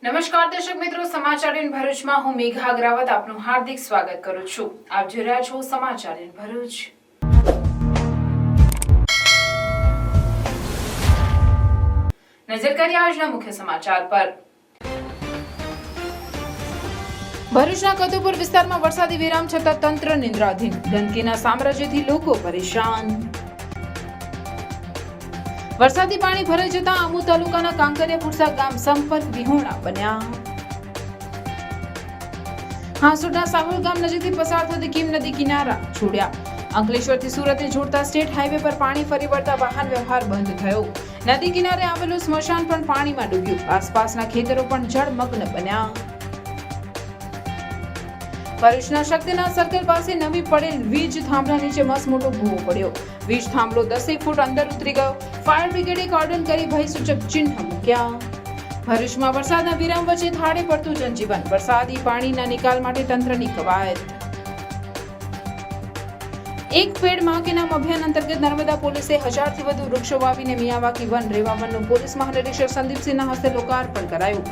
નમસ્કાર દર્શક મિત્રો, સમાચાર ઇન ભરૂચમાં હું મેઘા અગ્રવાલ આપનું હાર્દિક સ્વાગત કરું છું। આપ જોઈ રહ્યા છો સમાચાર ઇન ભરૂચ। નજર કરીએ આજના મુખ્ય સમાચાર પર। ભરૂચના કદુપુર વિસ્તારમાં વરસાદી વિરામ છતાં તંત્ર નિંદ્રાધીન, ગંદકીના સામ્રાજ્યથી લોકો પરેશાન। વરસાદી પાણી ભરાઈ જતા આમુ તાલુકાના કાંકરિયા ફુરસા ગામ સંપર્ક વિહોણા બન્યા। હાંસોડના સાહોલ ગામ નજીકથી પસાર થતી કીમ નદી કિનારા છોડ્યા। અંકલેશ્વરથી સુરતને જોડતા સ્ટેટ હાઈવે પર પાણી ફરી વળતા વાહન વ્યવહાર બંધ થયો। નદી કિનારે આવેલું સ્મશાન પણ પાણીમાં ડૂબ્યું। આસપાસના ખેતરો પણ જળમગ્ન બન્યા। ભરૂચના શક્તિનાથ સર્કલ પાસે નવી પડેલ વીજ થાંભલા નીચે મસમોટો ભૂવો પડ્યો। વીજ થાંભલો 10 ફૂટ અંદર ઉતરી ગયો। ફાયર બ્રિગેડે કોર્ડન કરી ભયસૂચક ચિહ્ન મૂક્યા। ભરૂચમાં વરસાદના વિરામ વચ્ચે થાળે પડતું જનજીવન, વરસાદી પાણીના નિકાલ માટે તંત્રની કવાયત। એક પેડ માં કે નામ અભિયાન અંતર્ગત નર્મદા પોલીસે 1000 થી વધુ વૃક્ષો વાવીને મિયાવાકી વન રેવા વનનું પોલીસ મહાનિરીક્ષક સંદીપસિંહના હસ્તે લોકાર્પણ કરાયું।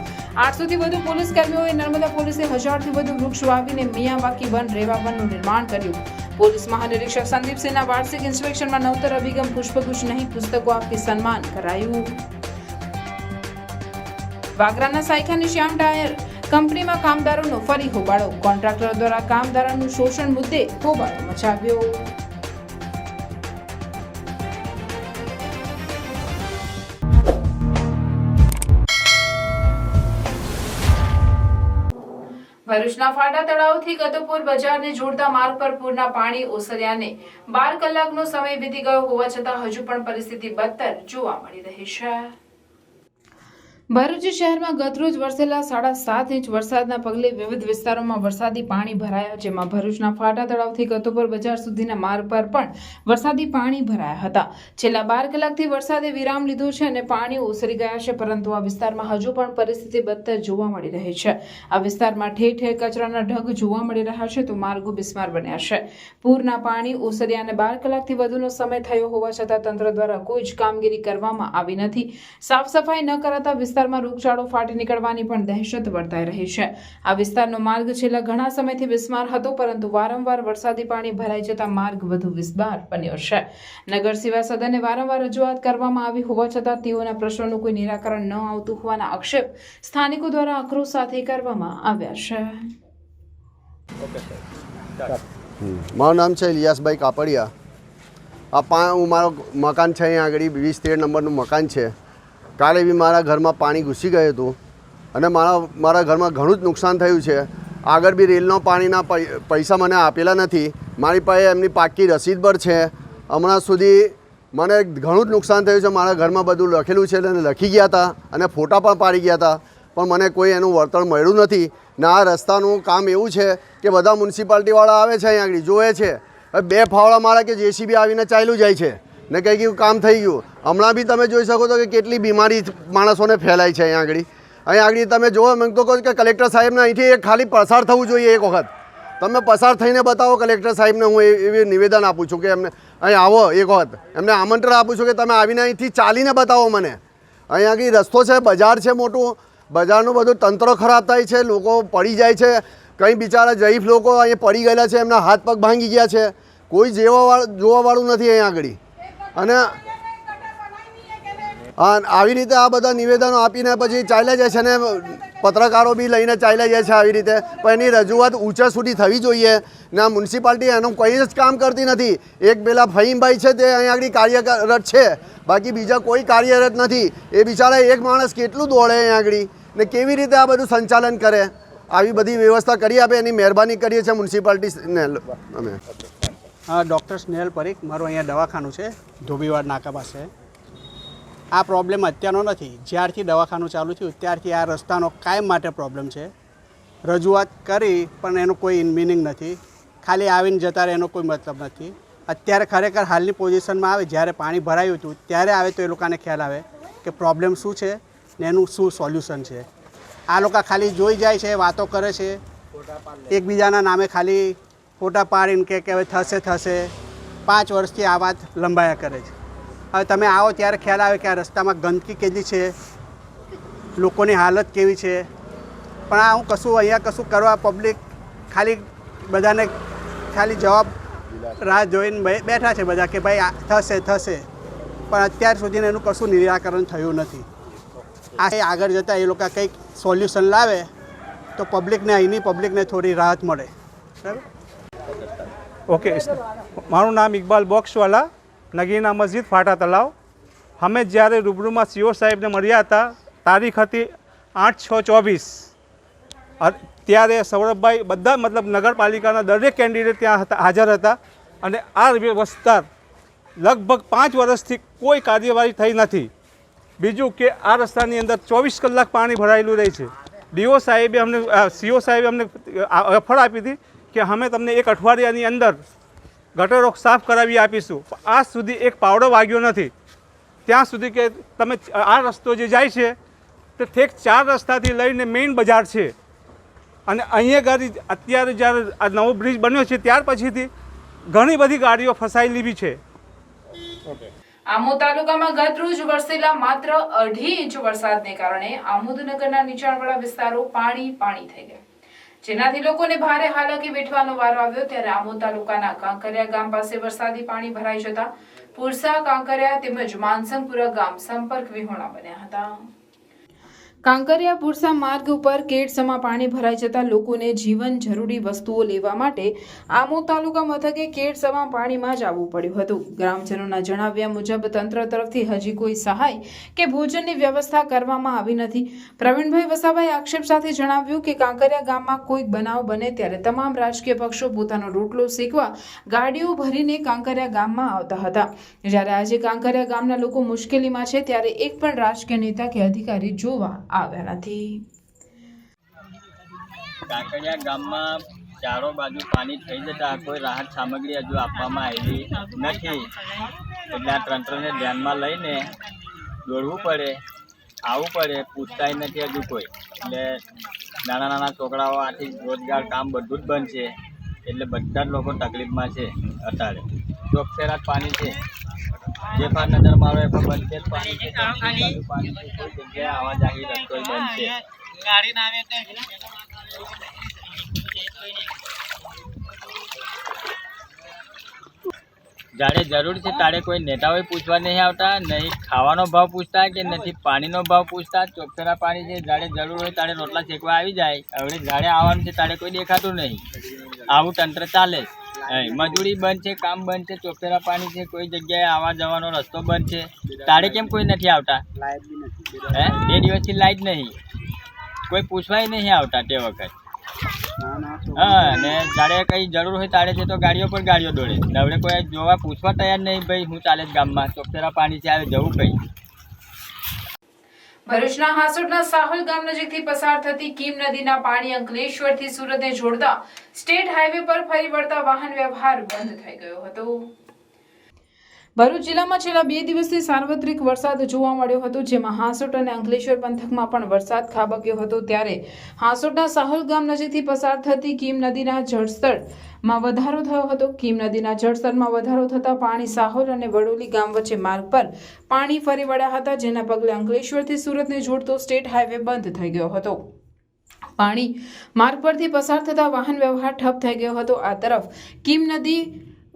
800 થી વધુ પોલીસ કર્મીઓએ નર્મદા પોલીસે 1000 થી વધુ વૃક્ષ વાવીને મિયાવાકી વન રેવા વનનું નિર્માણ કર્યું। પોલીસ મહાનિરીક્ષક સંદીપસિંહના વાર્ષિક ઇન્સ્પેક્શનમાં નવતર અભિગમ પુષ્પગુચ્છ નહીં પુસ્તકો આપી સન્માન કરાયું। વાગરાના સાયખાની શ્યામ ટાયર કંપનીમાં કામદારોનો ફરી હોબાળો, કોન્ટ્રાક્ટરો દ્વારા કામદારોનું શોષણ મુદ્દે હોબાળો મચાવ્યો। ભરૂચના ફાટા તળાવથી કદુપુર બજારને જોડતા માર્ગ પર પૂરના પાણી ઓસર્યાને 12 કલાકનો સમય વીતી ગયો હોવા છતાં હજુ પણ પરિસ્થિતિ બદતર જોવા મળી રહી છે। ભરૂચ શહેરમાં ગતરોજ વરસેલા 7.5 ઇંચ વરસાદના પગલે વિવિધ વિસ્તારોમાં વરસાદી પાણી ભરાયા, જેમાં ભરૂચના ફાટા તળાવથી કદુપુર બજાર સુધીના માર્ગ પર પણ વરસાદી પાણી ભરાયા હતા। છેલ્લા 12 કલાકથી વરસાદે વિરામ લીધો છે અને પાણી ઓસરી ગયા છે, પરંતુ આ વિસ્તારમાં હજુ પણ પરિસ્થિતિ બદતર જોવા મળી રહી છે। આ વિસ્તારમાં ઠેર ઠેર કચરાના ઢગ જોવા મળી રહ્યા છે તો માર્ગો બિસ્માર બન્યા છે। પૂરના પાણી ઓસર્યાને 12 કલાકથી વધુનો સમય થયો હોવા છતાં તંત્ર દ્વારા કોઈ જ કામગીરી કરવામાં આવી નથી। સાફ સફાઈ ન કરાતા વિસ્તારમાં રોગચાળો ફાટી નીકળવાની પણ દહેશત વર્તાઈ રહી છે। આ વિસ્તારનો માર્ગ છેલ્લા ઘણા સમયથી બિસ્માર હતો, પરંતુ વારંવાર વરસાદી પાણી ભરાઈ જતા માર્ગ વધુ બિસ્માર બન્યો છે। નગર સેવા સદને વારંવાર રજૂઆત કરવામાં આવી હોવા છતાં તેઓના પ્રશ્નોનું કોઈ નિરાકરણ ન આવતું હોવાના આક્ષેપ સ્થાનિકો દ્વારા આક્રોશ સાથે કરવામાં આવ્યા છે। મારું નામ છે ઇલિયાસભાઈ કાપડિયા। હું મારું મકાન છે અહીંયા આગળ 20-13 નંબરનું મકાન છે। કાલે બી મારા ઘરમાં પાણી ઘૂસી ગયું હતું અને મારા ઘરમાં ઘણું જ નુકસાન થયું છે। આગળ બી રેલનો પાણીના પૈસા મને આપેલા નથી। મારી પાસે એમની પાક્કી રસીદ પર છે। હમણાં સુધી મને ઘણું જ નુકસાન થયું છે। મારા ઘરમાં બધું લખેલું છે અને લખી ગયા હતા અને ફોટા પણ પાડી ગયા હતા, પણ મને કોઈ એનું વળતર મળ્યું નથી। ને આ રસ્તાનું કામ એવું છે કે બધા મ્યુનિસિપાલિટીવાળા આવે છે અહીંયા આગળ જોવે છે, 2 ફાવડા મારા કે જેસીબી આવીને ચાલ્યું જાય છે ને કંઈ ગયું કામ થઈ ગયું। હમણાં બી તમે જોઈ શકો છો કે કેટલી બીમારી માણસોને ફેલાય છે અહીંયા આગળ તમે જુઓ। મેં તો કહું કે કલેક્ટર સાહેબને અહીંથી ખાલી પસાર થવું જોઈએ। એક વખત તમે પસાર થઈને બતાવો કલેક્ટર સાહેબને। હું એવી નિવેદન આપું છું કે એમને અહીં આવો, એક વખત એમને આમંત્રણ આપું છું કે તમે આવીને અહીંથી ચાલીને બતાવો મને। અહીંયા આગળ રસ્તો છે, બજાર છે મોટું, બજારનું બધું તંત્ર ખરાબ થાય છે, લોકો પડી જાય છે। કંઈ બિચારા જઈફ લોકો અહીં પડી ગયેલા છે, એમના હાથ પગ ભાંગી ગયા છે, કોઈ જોવાવાળું નથી અહીંયા આગળ। અને આવી રીતે આ બધા નિવેદનો આપીને પછી ચાલ્યા જાય છે અને પત્રકારો બી લઈને ચાલ્યા જાય છે આવી રીતે। પણ એની રજૂઆત ઊંચા સુધી થવી જોઈએ ને આ મ્યુનિસિપાલિટી એનું કોઈ જ કામ કરતી નથી। એક પેલા ફહીમભાઈ છે તે અહીંયા આગળ કાર્યરત છે, બાકી બીજા કોઈ કાર્યરત નથી। એ બિચારા એક માણસ કેટલું દોડે અહીંયા આગળ ને કેવી રીતે આ બધું સંચાલન કરે? આવી બધી વ્યવસ્થા કરી આપે એની મહેરબાની કરીએ છીએ મ્યુનિસિપાલિટીને અમે। ડૉક્ટર સ્નેહલ પરીખ, મારું અહીંયા દવાખાનું છે ધોબીવાડ નાકા પાસે। આ પ્રોબ્લેમ અત્યારનો નથી, જ્યારથી દવાખાનું ચાલુ થયું ત્યારથી આ રસ્તાનો કાયમ માટે પ્રોબ્લેમ છે। રજૂઆત કરી પણ એનો કોઈ મિનિંગ નથી, ખાલી આવીને જતા રહે એનો કોઈ મતલબ નથી। અત્યારે ખરેખર હાલની પોઝિશનમાં આવે, જ્યારે પાણી ભરાયું હતું ત્યારે આવે તો એ લોકોને ખ્યાલ આવે કે પ્રોબ્લેમ શું છે ને એનું શું સોલ્યુશન છે। આ લોકો ખાલી જોઈ જાય છે, વાતો કરે છે, એકબીજાના નામે ખાલી ફોટા પાડીને કે હવે થશે 5 વર્ષથી આ વાત લંબાયા કરે છે। હવે તમે આવો ત્યારે ખ્યાલ આવે કે આ રસ્તામાં ગંદકી કેટલી છે, લોકોની હાલત કેવી છે, પણ આ હું કશું અહીંયા કશું કરવા પબ્લિક ખાલી બધાને ખાલી જવાબ રાહ જોઈને બેઠા છે બધા કે ભાઈ આ થશે થશે, પણ અત્યાર સુધીને એનું કશું નિરાકરણ થયું નથી. આ આગળ જતાં એ લોકો કંઈક સોલ્યુશન લાવે તો પબ્લિકને અહીંની પબ્લિકને થોડી રાહત મળે. બરાબર. ઓકે, મારું નામ ઇકબાલ બોક્સવાલા, નગીના મસ્જિદ ફાટા તલાવ. અમે જ્યારે રૂબરૂમાં સીઓ સાહેબને મળ્યા હતા, તારીખ હતી 8/6/24, ત્યારે સૌરભભાઈ બધા મતલબ નગરપાલિકાના દરેક કેન્ડિડેટ ત્યાં હાજર હતા અને આ વિસ્તાર લગભગ 5 વર્ષથી કોઈ કાર્યવાહી થઈ નથી. બીજું કે આ રસ્તાની અંદર 24 કલાક પાણી ભરાયેલું રહે છે. ડીઓ સાહેબે અમને સીઓ સાહેબે અમને ઓફર આપી હતી કે અમે તમને 1 અઠવાડિયાની અંદર ગટરો સાફ કરાવી આપીશું. આજ સુધી એક પાવડો વાગ્યો નથી. ત્યાં સુધી કે તમે આ રસ્તો જે જાય છે તે ઠેક 4 રસ્તાથી લઈને મેઇન બજાર છે અને અહીંયા ગાડી અત્યારે જ્યારે આ નવો બ્રિજ બન્યો છે ત્યાર પછીથી ઘણી બધી ગાડીઓ ફસાયેલી બી છે. આમોદ તાલુકામાં ગત રોજ વરસેલા માત્ર 2.5 ઇંચ વરસાદને કારણે આમોદનગરના નીચાણવાળા વિસ્તારો પાણી થઈ ગયા, જેનાથી લોકોને ભારે હાલાકી વેઠવાનો વારો આવ્યો. ત્યારે આમોદ તાલુકાના કાંકરિયા ગામ પાસે વરસાદી પાણી ભરાઈ જતા પુરસા, કાંકરિયા તેમજ માનસંગપુરા ગામ સંપર્ક વિહોણા બન્યા હતા. કાંકરિયા પુરસા માર્ગ ઉપર કેડસમાં પાણી ભરાઈ જતા લોકોને જીવન જરૂરી વસ્તુઓ લેવા માટે આમોદ તાલુકા મથકે કેડસમાં પાણીમાં જ આવવું પડ્યું હતું. ગ્રામજનોના જણાવ્યા મુજબ તંત્ર તરફથી હજી કોઈ સહાય કે ભોજનની વ્યવસ્થા કરવામાં આવી નથી. પ્રવીણભાઈ વસાવાએ આક્ષેપ સાથે જણાવ્યું કે કાંકરિયા ગામમાં કોઈક બનાવ બને ત્યારે તમામ રાજકીય પક્ષો પોતાનો રોટલો શેકવા ગાડીઓ ભરીને કાંકરિયા ગામમાં આવતા હતા. જ્યારે આજે કાંકરિયા ગામના લોકો મુશ્કેલીમાં છે ત્યારે એક પણ રાજકીય નેતા કે અધિકારી જોવા આવ્યા નથી. કાંકરિયા ગામમાં ચારો બાજુ પાણી થઈ જતા કોઈ રાહત સામગ્રી હજુ આપવામાં આવી નથી, એટલે આ તંત્રને ધ્યાનમાં લઈને દોડવું પડે, આવવું પડે, પૂછતાય નથી હજુ કોઈ. એટલે નાના છોકરાઓ આથી રોજગાર કામ બધું જ બંધ છે, એટલે બધા જ લોકો તકલીફમાં છે. અત્યારે ચોકસેરાત પાણી છે, જે પર નજર મારો એ પણ બંધ છે પાણી છે, પાણી છે, કોઈ જગ્યાએ આવા જાહેર રસ્તો બંધ છે. જ્યારે જરૂર છે ત્યારે કોઈ નેતાઓએ પૂછવા નહીં આવતા, નહીં ખાવાનો ભાવ પૂછતા કે નથી પાણીનો ભાવ પૂછતા. ચોકસેરા પાણી છે, જ્યારે જરૂર હોય ત્યારે રોટલા શેકવા આવી જાય. હવે જ્યારે આવવાનું છે ત્યારે કોઈ દેખાતું નહીં. આવું તંત્ર ચાલે. મજૂરી બંધ છે, કામ બંધ છે, ચોકસેરા પાણી છે, કોઈ જગ્યાએ આવવા જવાનો રસ્તો બંધ છે. તારે કેમ કોઈ નથી આવતા? 2 દિવસથી લાઈટ નહીં, કોઈ પૂછવાય નહીં આવતા તે વખત. હા, ને જ્યારે કંઈ જરૂર હોય ત્યારે છે તો ગાડીઓ પર ગાડીઓ દોડે. હવે કોઈ જોવા પૂછવા તૈયાર નહીં, ભાઈ હું ચાલે ગામમાં ચોકસેરા પાણી છે, આવે જવું કંઈ. ભરૂચના હાસોટના સાહોલ ગામ નજીકથી પસાર થતી કીમ નદીના પાણી અંકલેશ્વરથી સુરતને જોડતા સ્ટેટ હાઈવે પર ફરી વળતા વાહન વ્યવહાર બંધ થઈ ગયો હતો. ભરૂચ જિલ્લામાં છેલ્લા 2 દિવસથી સાર્વત્રિક વરસાદ જોવા મળ્યો હતો, જેમાં હાસોટ અને અંકલેશ્વર પંથકમાં પણ વરસાદ ખાબક્યો હતો. ત્યારે હાસોટના સાહોલ ગામ નજીકથી પસાર થતી કીમ નદીના જળસ્તરમાં વધારો થયો હતો. કીમ નદીના જળસ્તરમાં વધારો થતા પાણી સાહોલ અને વડોલી ગામ વચ્ચે માર્ગ પર પાણી ફરી વળ્યા હતા, જેના પગલે અંકલેશ્વરથી સુરતને જોડતો સ્ટેટ હાઈવે બંધ થઈ ગયો હતો. પાણી માર્ગ પરથી પસાર થતા વાહન વ્યવહાર ઠપ થઈ ગયો હતો. આ તરફ કીમ નદી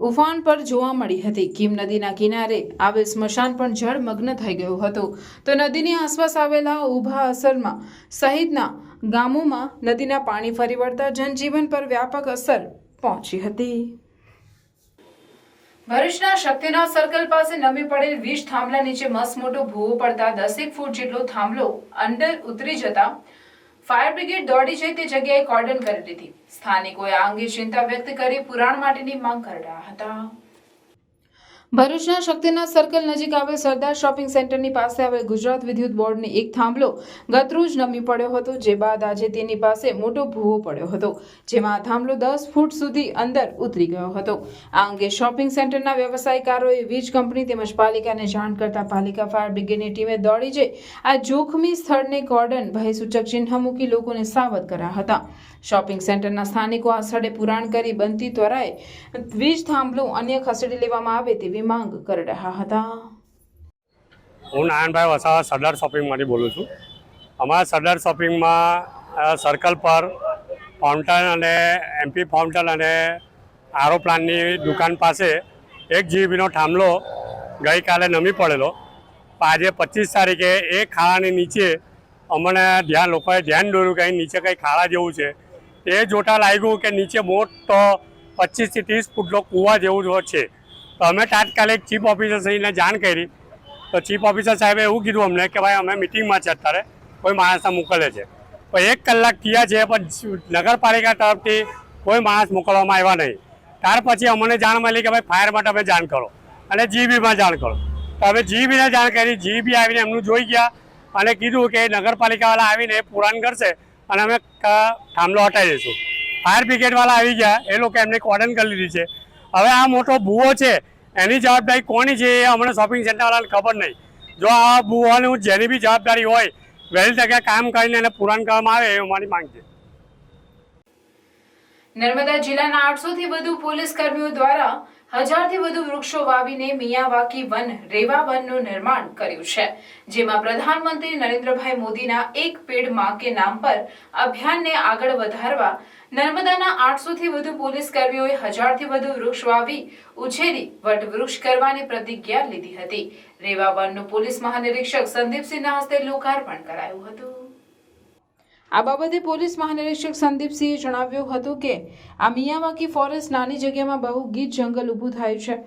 ઉફાન પર જોવા મળી હતી. કીમ નદીના કિનારે આવેલ સ્મશાન પણ જળમગ્ન થઈ ગયું હતું. તો નદીની આસપાસ આવેલા ઉભા અસરમાં સહિતના ગામોમાં નદીના પાણી ફરી વળતા જનજીવન પર વ્યાપક અસર પહોંચી હતી. ભરૂચના શક્તિનાથ સર્કલ પાસે નમી પડેલ વીજ થાંભલા નીચે મસમોટો ભૂવો પડતા 10 ફૂટ જેટલો થાંભલો અંદર ઉતરી જતા ફાયર બ્રિગેડ દોડી જઈ તે જગ્યાએ કોર્ડન કરી દીધી. સ્થાનિકોએ આ અંગે ચિંતા વ્યક્ત કરી પુરાણ માટેની માંગ કરી રહ્યા હતા. ભરૂચના શક્તિનાથ સર્કલ નજીક આવેલ સરદાર શોપિંગ સેન્ટરની પાસે આવેલ ગુજરાત વિદ્યુત બોર્ડની એક થાંભલો ગતરોજ નમી પડ્યો હતો, જે બાદ આજે તેની પાસે મોટો ભૂવો પડ્યો હતો, જેમાં આ થાંભલો 10 ફૂટ સુધી અંદર ઉતરી ગયો હતો. આ અંગે શોપિંગ સેન્ટરના વ્યવસાયકારોએ વીજ કંપની તેમજ પાલિકાને જાણ કરતા પાલિકા ફાયર બ્રિગેડની ટીમે દોડી જઈ આ જોખમી સ્થળને કોર્ડન ભયસૂચક ચિહ્ન મૂકી લોકોને સાવધ કર્યા હતા. શોપિંગ સેન્ટરના સ્થાનિકો આ સ્થળે પુરાણ કરી બનતી ત્વરાએ વીજ થાંભલો અન્ય ખસેડી લેવામાં આવે તેવી માંગ કરી રહ્યા હતા. હું નારાયણભાઈ વસાવા સરદાર શોપિંગમાંથી બોલું છું. અમારા સરદાર શોપિંગમાં સર્કલ પર ફાઉન્ટન અને એમપી ફાઉન્ટન અને આરો પ્લાન્ટની દુકાન પાસે 1 જીબીનો થાંભલો ગઈકાલે નમી પડેલો. આજે 25 તારીખે એ ખાડાની નીચે અમને લોકોએ ધ્યાન દોર્યું કે અહીં નીચે કંઈ ખાડા જેવું છે. એ જોતાં લાગ્યું કે નીચે મોટો 25 થી 30 ફૂટનો કૂવા જેવું જ છે. તો અમે તાત્કાલિક ચીફ ઓફિસર સાહેબને જાણ કરી. તો ચીફ ઓફિસર સાહેબે એવું કીધું અમને કે ભાઈ અમે મિટિંગમાં છે, અત્યારે કોઈ માણસને મોકલે છે. પણ 1 કલાક થયા છે પણ નગરપાલિકા તરફથી કોઈ માણસ મોકલવામાં આવ્યા નહીં. ત્યાર પછી અમને જાણ મળી કે ભાઈ ફાયર માટે તમે જાણ કરો અને જીબીમાં જાણ કરો. તો અમે જીબીને જાણ કરી. જીબી આવીને એમનું જોઈ ગયા અને કીધું કે નગરપાલિકાવાળા આવીને પુરાણ કરશે અને અમે થાંભલો હટાવી દઈશું. ફાયર બ્રિગેડવાળા આવી ગયા, એ લોકો એમને કોર્ડન કરી લીધી છે. હવે આ મોટો ભૂવો છે એની જવાબદારી કોની છે એ અમને શોપિંગ સેન્ટરવાળાને ખબર નહીં. જો આ ભૂવાની જેની બી જવાબદારી હોય વહેલી તકે કામ કરીને એને પુરાણ કરવામાં આવે એ અમારી માંગ છે. નર્મદા જિલ્લાના 800 થી વધુ પોલીસ કર્મીઓ દ્વારા 1000 થી વધુ વૃક્ષો વાવીને મિયાવાકી વન રેવા વનનું નિર્માણ કર્યું છે. જેમાં પ્રધાનમંત્રી નરેન્દ્રભાઈ મોદીના એક પેડ માં કે નામ પર અભિયાનને આગળ વધારવા નર્મદાના 800 થી વધુ પોલીસ કર્મીઓએ 1000 થી વધુ વૃક્ષ વાવી ઉછેરી વટવૃક્ષ કરવાની પ્રતિજ્ઞા લીધી હતી. રેવા વનનું પોલીસ મહાનિરીક્ષક સંદીપસિંહના હસ્તે લોકાર્પણ કરાયું હતું. આ બાબતે પોલીસ મહાનિરીક્ષક સંદીપસિંહે જણાવ્યું હતું કે આ મિયાવાકી ફોરેસ્ટ નાની જગ્યામાં બહુ ગીચ જંગલ ઊભું થાય છે,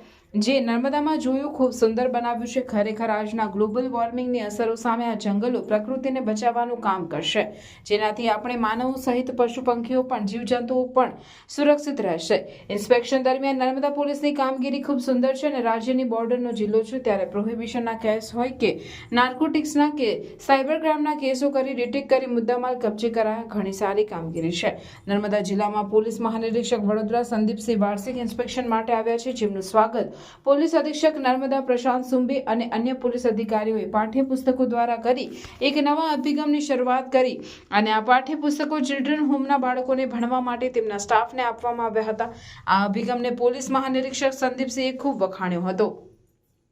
જે નર્મદામાં જોયું ખૂબ સુંદર બનાવ્યું છે. ખરેખર આજના ગ્લોબલ વોર્મિંગની અસરો સામે આ જંગલો પ્રકૃતિને બચાવવાનું કામ કરશે, જેનાથી આપણે માનવો સહિત પશુ પંખીઓ પણ જીવજંતુઓ પણ સુરક્ષિત રહેશે. ઇન્સ્પેક્શન દરમિયાન નર્મદા પોલીસની કામગીરી ખૂબ સુંદર છે અને રાજ્યની બોર્ડરનો જિલ્લો છે ત્યારે પ્રોહિબિશનના કેસ હોય કે નાર્કોટિક્સના કે સાયબર ક્રાઇમના કેસો કરી ડિટેક્ટ કરી મુદ્દામાલ કબજે કરાયા. ઘણી સારી કામગીરી છે. નર્મદા જિલ્લામાં પોલીસ મહાનિરીક્ષક વડોદરા સંદીપસિંહ વાર્ષિક ઇન્સ્પેક્શન માટે આવ્યા છે, જેમનું સ્વાગત પોલીસ અધિક્ષક નર્મદા પ્રશાંત સુંબે અને અન્ય પોલીસ અધિકારીઓએ પાઠ્યપુસ્તકો દ્વારા કરી એક નવા અભિગમની શરૂઆત કરી અને આ પાઠ્યપુસ્તકો ચિલ્ડ્રન હોમના બાળકોને ભણવા માટે તેમના સ્ટાફને આપવામાં આવ્યા હતા. આ અભિગમને પોલીસ મહાનિરીક્ષક સંદીપસિંહે ખૂબ વખાણ્યો હતો.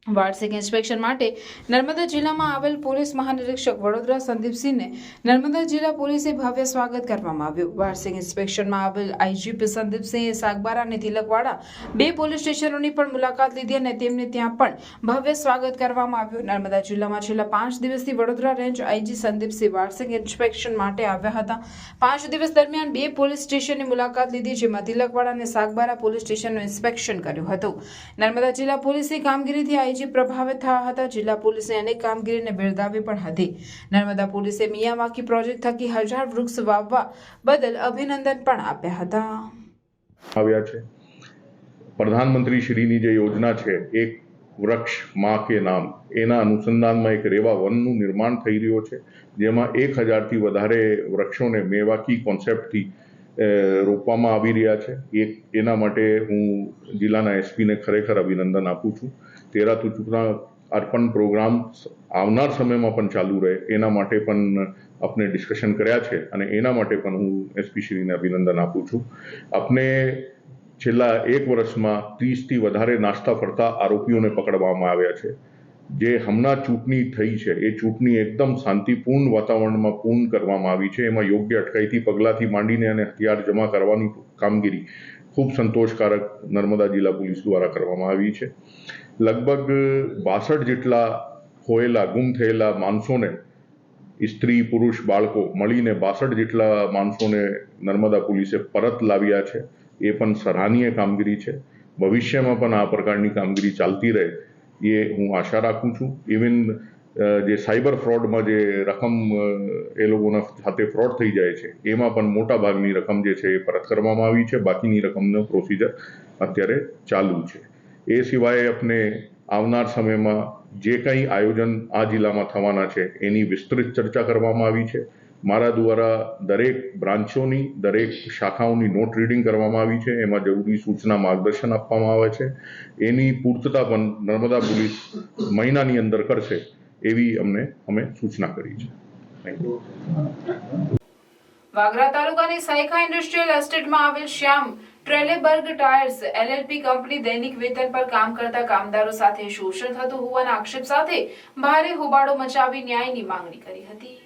વાર્ષિક ઇન્સ્પેક્શન માટે નર્મદા જિલ્લામાં આવેલ પોલીસ મહાનિરીક્ષક વડોદરા સંદીપસિંહને નર્મદા જિલ્લા પોલીસે ભવ્ય સ્વાગત કરવામાં આવ્યું. વાર્ષિક ઇન્સ્પેક્શનમાં આવેલ આઈજીપી સંદીપસિંહે સાગબારા અને તિલકવાડા 2 પોલીસ સ્ટેશનોની પણ મુલાકાત લીધી અને તેમને ત્યાં પણ ભવ્ય સ્વાગત કરવામાં આવ્યું. નર્મદા જિલ્લામાં છેલ્લા 5 દિવસથી વડોદરા રેન્જ આઈજી સંદીપસિંહ વાર્ષિક ઇન્સ્પેક્શન માટે આવ્યા હતા. 5 દિવસ દરમિયાન 2 પોલીસ સ્ટેશનની મુલાકાત લીધી, જેમાં તિલકવાડા અને સાગબારા પોલીસ સ્ટેશનનું ઇન્સ્પેક્શન કર્યું હતું. નર્મદા જિલ્લા પોલીસની કામગીરીથી આઈજી પ્રભાવિત થયા હતા. જિલ્લા પોલીસની અનેક કામગીરીને બિરદાવી પણ હતી. નર્મદા પોલીસે મિયાવાકી પ્રોજેક્ટ થકી 1000 વૃક્ષ વાવવા બદલ અભિનંદન પણ આપ્યા હતા. આવ્યા છે પ્રધાનમંત્રી શ્રીની જે યોજના છે એક વૃક્ષ માં કે નામ, એના અનુસંધાનમાં એક રેવા વનનું નિર્માણ થઈ રહ્યો છે, જેમાં 1000 થી વધારે વૃક્ષોને મેવાકી કોન્સેપ્ટથી રોપવામાં આવી રહ્યા છે. એના માટે હું જિલ્લાના એસપીને ખરેખર અભિનંદન આપું છું. 13 ચૂકના અર્પણ પ્રોગ્રામ આવનાર સમયમાં પણ ચાલુ રહે એના માટે પણ આપણે ડિસ્કશન કર્યા છે અને એના માટે પણ હું એસપી શ્રીને અભિનંદન આપું છું. આપણે છેલ્લા 1 વર્ષમાં 30થી વધારે નાસ્તા ફરતા આરોપીઓને પકડવામાં આવ્યા છે. જે હમણાં ચૂંટણી થઈ છે એ ચૂંટણી એકદમ શાંતિપૂર્ણ વાતાવરણમાં પૂર્ણ કરવામાં આવી છે. એમાં યોગ્ય અટકાયતી પગલાંથી માંડીને અને હથિયાર જમા કરવાની કામગીરી ખૂબ સંતોષકારક નર્મદા જિલ્લા પોલીસ દ્વારા કરવામાં આવી છે. લગભગ 62 જેટલા ખોયેલા ગુમ થયેલા માણસોને, સ્ત્રી પુરુષ બાળકો મળીને 62 જેટલા માણસોને નર્મદા પોલીસે પરત લાવ્યા છે. એ પણ સરાહનીય કામગીરી છે. ભવિષ્યમાં પણ આ પ્રકારની કામગીરી ચાલતી રહે એ હું આશા રાખું છું. ઇવન જે સાયબર ફ્રોડમાં જે રકમ એ લોકોના સાથે ફ્રોડ થઈ જાય છે એમાં પણ મોટા ભાગની રકમ જે છે એ પરત કરવામાં આવી છે. બાકીની રકમનો પ્રોસિજર અત્યારે ચાલુ છે. એ સિવાય આપણે આવનાર સમયમાં જે કંઈ આયોજન આ જિલ્લામાં થવાના છે એની વિસ્તૃત ચર્ચા કરવામાં આવી છે. મારા દ્વારા દરેક બ્રાન્ચોની, દરેક શાખાઓની નોટ રીડિંગ કરવામાં આવી છે. એમાં જરૂરી સૂચના માર્ગદર્શન આપવામાં આવે છે. એની પૂર્તતા પણ નર્મદા પોલીસ મહિનાની અંદર કરશે એવી અમે સૂચના કરી છે. Thank you. વાગરા તાલુકાની સાયખા ઇન્ડસ્ટ્રીયલ એસ્ટેટમાં આવેલ શ્યામ ટ્રેલેબર્ગ ટાયર્સ એલએલપી કંપની દૈનિક વેતન પર કામ કરતા કામદારો સાથે શોષણ થતું હોવાના આક્ષેપ સાથે ભારે હોબાળો મચાવી ન્યાયની માંગણી કરી હતી.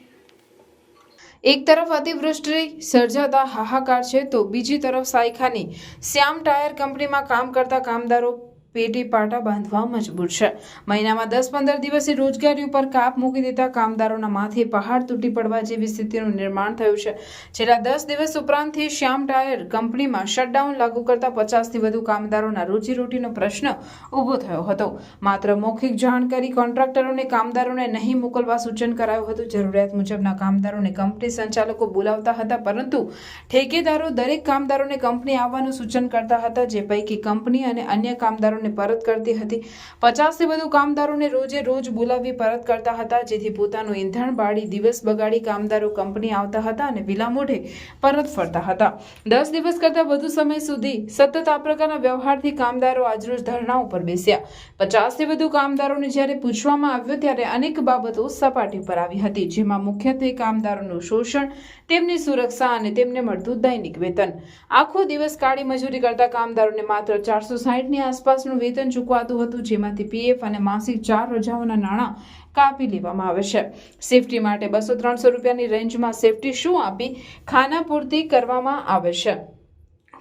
એક તરફ અતિવૃષ્ટિ સર્જાતા હાહાકાર છે તો બીજી તરફ સાયખાની શ્યામ ટાયર કંપનીમાં કામ કરતા કામદારો પેટી પાટા બાંધવા મજબૂર છે. મહિનામાં 10-15 દિવસની રોજગારી ઉપર કાપ મૂકી દેતા કામદારોના માથે પહાડ તૂટી પડવા જેવી સ્થિતિનું નિર્માણ થયું છે. છેલ્લા 10 દિવસ ઉપરાંતથી શ્યામ ટાયર કંપનીમાં શટડાઉન લાગુ કરતા 50થી વધુ કામદારોના રોજીરોટીનો પ્રશ્ન ઊભો થયો હતો. માત્ર મૌખિક જાણ કરી કોન્ટ્રાક્ટરોને કામદારોને નહીં મોકલવા સૂચન કરાયું હતું. જરૂરિયાત મુજબના કામદારોને કંપની સંચાલકો બોલાવતા હતા, પરંતુ ઠેકેદારો દરેક કામદારોને કંપની આવવાનું સૂચન કરતા હતા, જે પૈકી કંપની અને અન્ય કામદારો પરત કરતી હતી. 50થી વધુ કામદારોને રોજે રોજ બોલાવી પરત કરતા હતા, જેથી પોતાનું ઈંધણ બાળી દિવસ બગાડી કામદારો કંપની આવતા હતા અને વિલા મોઢે પરત ફરતા હતા. 10 દિવસ કરતાં વધુ સમય સુધી સતત આ પ્રકારના વ્યવહારથી કામદારો આજરોજ ધરણા ઉપર બેસ્યા. 50થી વધુ કામદારોને જ્યારે પૂછવામાં આવ્યું ત્યારે અનેક બાબતો સપાટી પર આવી હતી, જેમાં મુખ્યત્વે કામદારોનું શોષણ, તેમની સુરક્ષા અને તેમને મળતું દૈનિક વેતન. આખો દિવસ કાળી મજૂરી કરતા કામદારોને માત્ર 460ની આસપાસનું વેતન ચૂકવાતું હતું, જેમાંથી પીએફ અને માસિક 4 રજાઓના નાણાં કાપી લેવામાં આવે છે. સેફટી માટે 200-300 રૂપિયાની રેન્જમાં સેફટી શું આપી ખાનાપૂર્તિ કરવામાં આવે છે.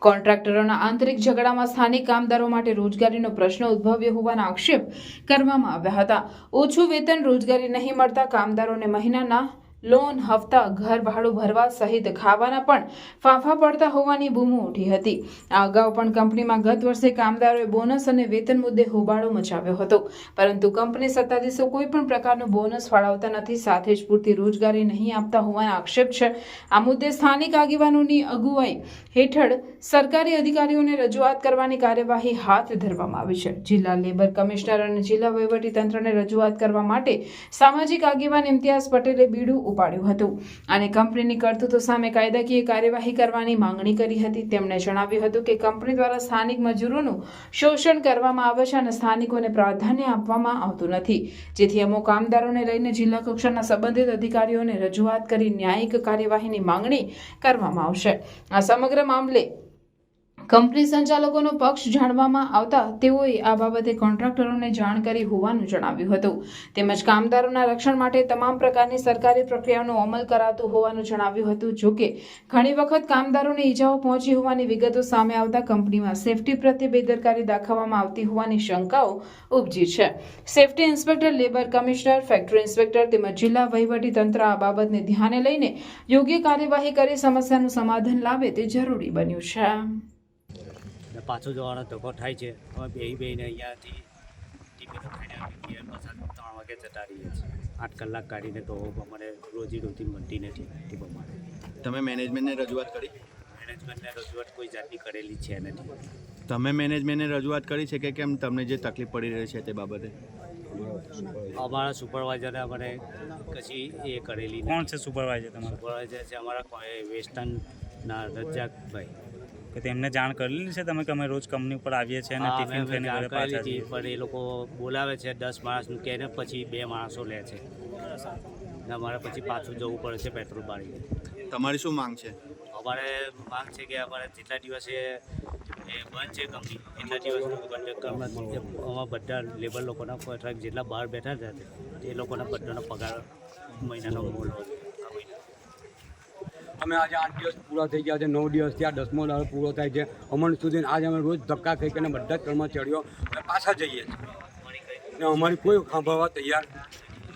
કોન્ટ્રાક્ટરોના આંતરિક ઝઘડામાં સ્થાનિક કામદારો માટે રોજગારીનો પ્રશ્ન ઉદ્ભવ્યો હોવાના આક્ષેપ કરવામાં આવ્યા હતા. ઓછું વેતન, રોજગારી નહીં મળતા કામદારોને મહિનાના લોન, હપ્તા, ઘર ભાડું ભરવા સહિત ખાવાના પણ ફાંફા પડતા હોવાની બૂમો ઉઠી હતી. આ અગાઉ પણ કંપનીમાં ગત વર્ષે કામદારોએ બોનસ અને વેતન મુદ્દે હોબાળો મચાવ્યો હતો, પરંતુ કંપની સત્તાધીશો કોઈ પણ પ્રકારનું બોનસ ફાળવતા નથી, સાથે જ પૂરતી રોજગારી નહીં આપતા હોવાના આક્ષેપ છે. આ મુદ્દે સ્થાનિક આગેવાનોની અગુવાઈ હેઠળ સરકારી અધિકારીઓને રજૂઆત કરવાની કાર્યવાહી હાથ ધરવામાં આવી છે. જિલ્લા લેબર કમિશનર અને જિલ્લા વહીવટીતંત્રને રજૂઆત કરવા માટે સામાજિક આગેવાન ઇમ્તિયાઝ પટેલે બીડું ઉપાડ્યું હતું અને કંપનીની કરતૂતો સામે કાયદાકીય કાર્યવાહી કરવાની માંગણી કરી હતી. તેમણે જણાવ્યું હતું કે કંપની દ્વારા સ્થાનિક મજૂરોનું શોષણ કરવામાં આવે છે અને સ્થાનિકોને પ્રાધાન્ય આપવામાં આવતું નથી, જેથી અમુક કામદારોને લઈને જિલ્લા કક્ષાના સંબંધિત અધિકારીઓને રજૂઆત કરી ન્યાયિક કાર્યવાહીની માંગણી કરવામાં આવશે. આ સમગ્ર મામલે કંપની સંચાલકોનો પક્ષ જાણવામાં આવતા તેઓએ આ બાબતે કોન્ટ્રાક્ટરોને જાણ કરી હોવાનું જણાવ્યું હતું. તેમજ કામદારોના રક્ષણ માટે તમામ પ્રકારની સરકારી પ્રક્રિયાનો અમલ કરાતો હોવાનું જણાવ્યું હતું. જોકે ઘણી વખત કામદારોને ઈજાઓ પહોંચી હોવાની વિગતો સામે આવતા કંપનીમાં સેફટી પ્રત્યે બેદરકારી દાખવવામાં આવતી હોવાની શંકાઓ ઉપજી છે. Safety inspector, labour commissioner, factory inspector તેમજ જિલ્લા વહીવટી તંત્ર આ બાબતને ધ્યાને લઈને યોગ્ય કાર્યવાહી કરી સમસ્યાનું સમાધાન લાવે તે જરૂરી બન્યું છે. પાછો જવાનો ધક્કો થાય છે. અમે બેને અહીંયાથી ટિફિનો ખાઈને આવી ગયા, પાછા 3 વાગે જતા રહીએ છીએ. 8 કલાક કાઢીને તો અમારે રોજી મળતી નથી. તે પ્રમાણે તમે મેનેજમેન્ટને રજૂઆત કરી? મેનેજમેન્ટને રજૂઆત કોઈ જાતની કરેલી છે નથી. તમે મેનેજમેન્ટને રજૂઆત કરી છે કે કેમ તમને જે તકલીફ પડી રહી છે તે બાબતે? અમારા સુપરવાઇઝરે અમારે કશી એ કરેલી. કોણ છે સુપરવાઇઝર તમારા? સુપરવાઇઝર છે અમારા વેસ્ટર્નના રજાકભાઈ. કે તેમને જાણ કરેલી છે તમે કે અમે રોજ કંપની ઉપર આવીએ છીએ અને ટિફિન ખાઈને ઘરે પાછા જઈએ? પણ એ લોકો બોલાવે છે 10 માણસનું કહીને, પછી 2 માણસો લે છે. અમારે પછી પાછું જવું પડે છે પેટ્રોલ બાળીને. તમારી શું માંગ છે? અમારે માંગ છે કે અમારે જેટલા દિવસે એ બંધ છે કંપની, એટલા દિવસ અમારા બધા લેબર લોકોના કોન્ટ્રાક્ટ જેટલા બહાર બેઠા છે એ લોકોના બધાનો પગાર મહિનાનો મળવો. અમે આજે 8 દિવસ પૂરા થઈ ગયા છે, 9 દિવસ થયા, 10મો દાડો પૂરો થાય છે. અમણ સુધી આજે અમે રોજ ધક્કા ખાઈ કરીને બધા જ કર્મચારીઓ અમે પાછા જઈએ છીએ ને અમારી કોઈ સાંભળવા તૈયાર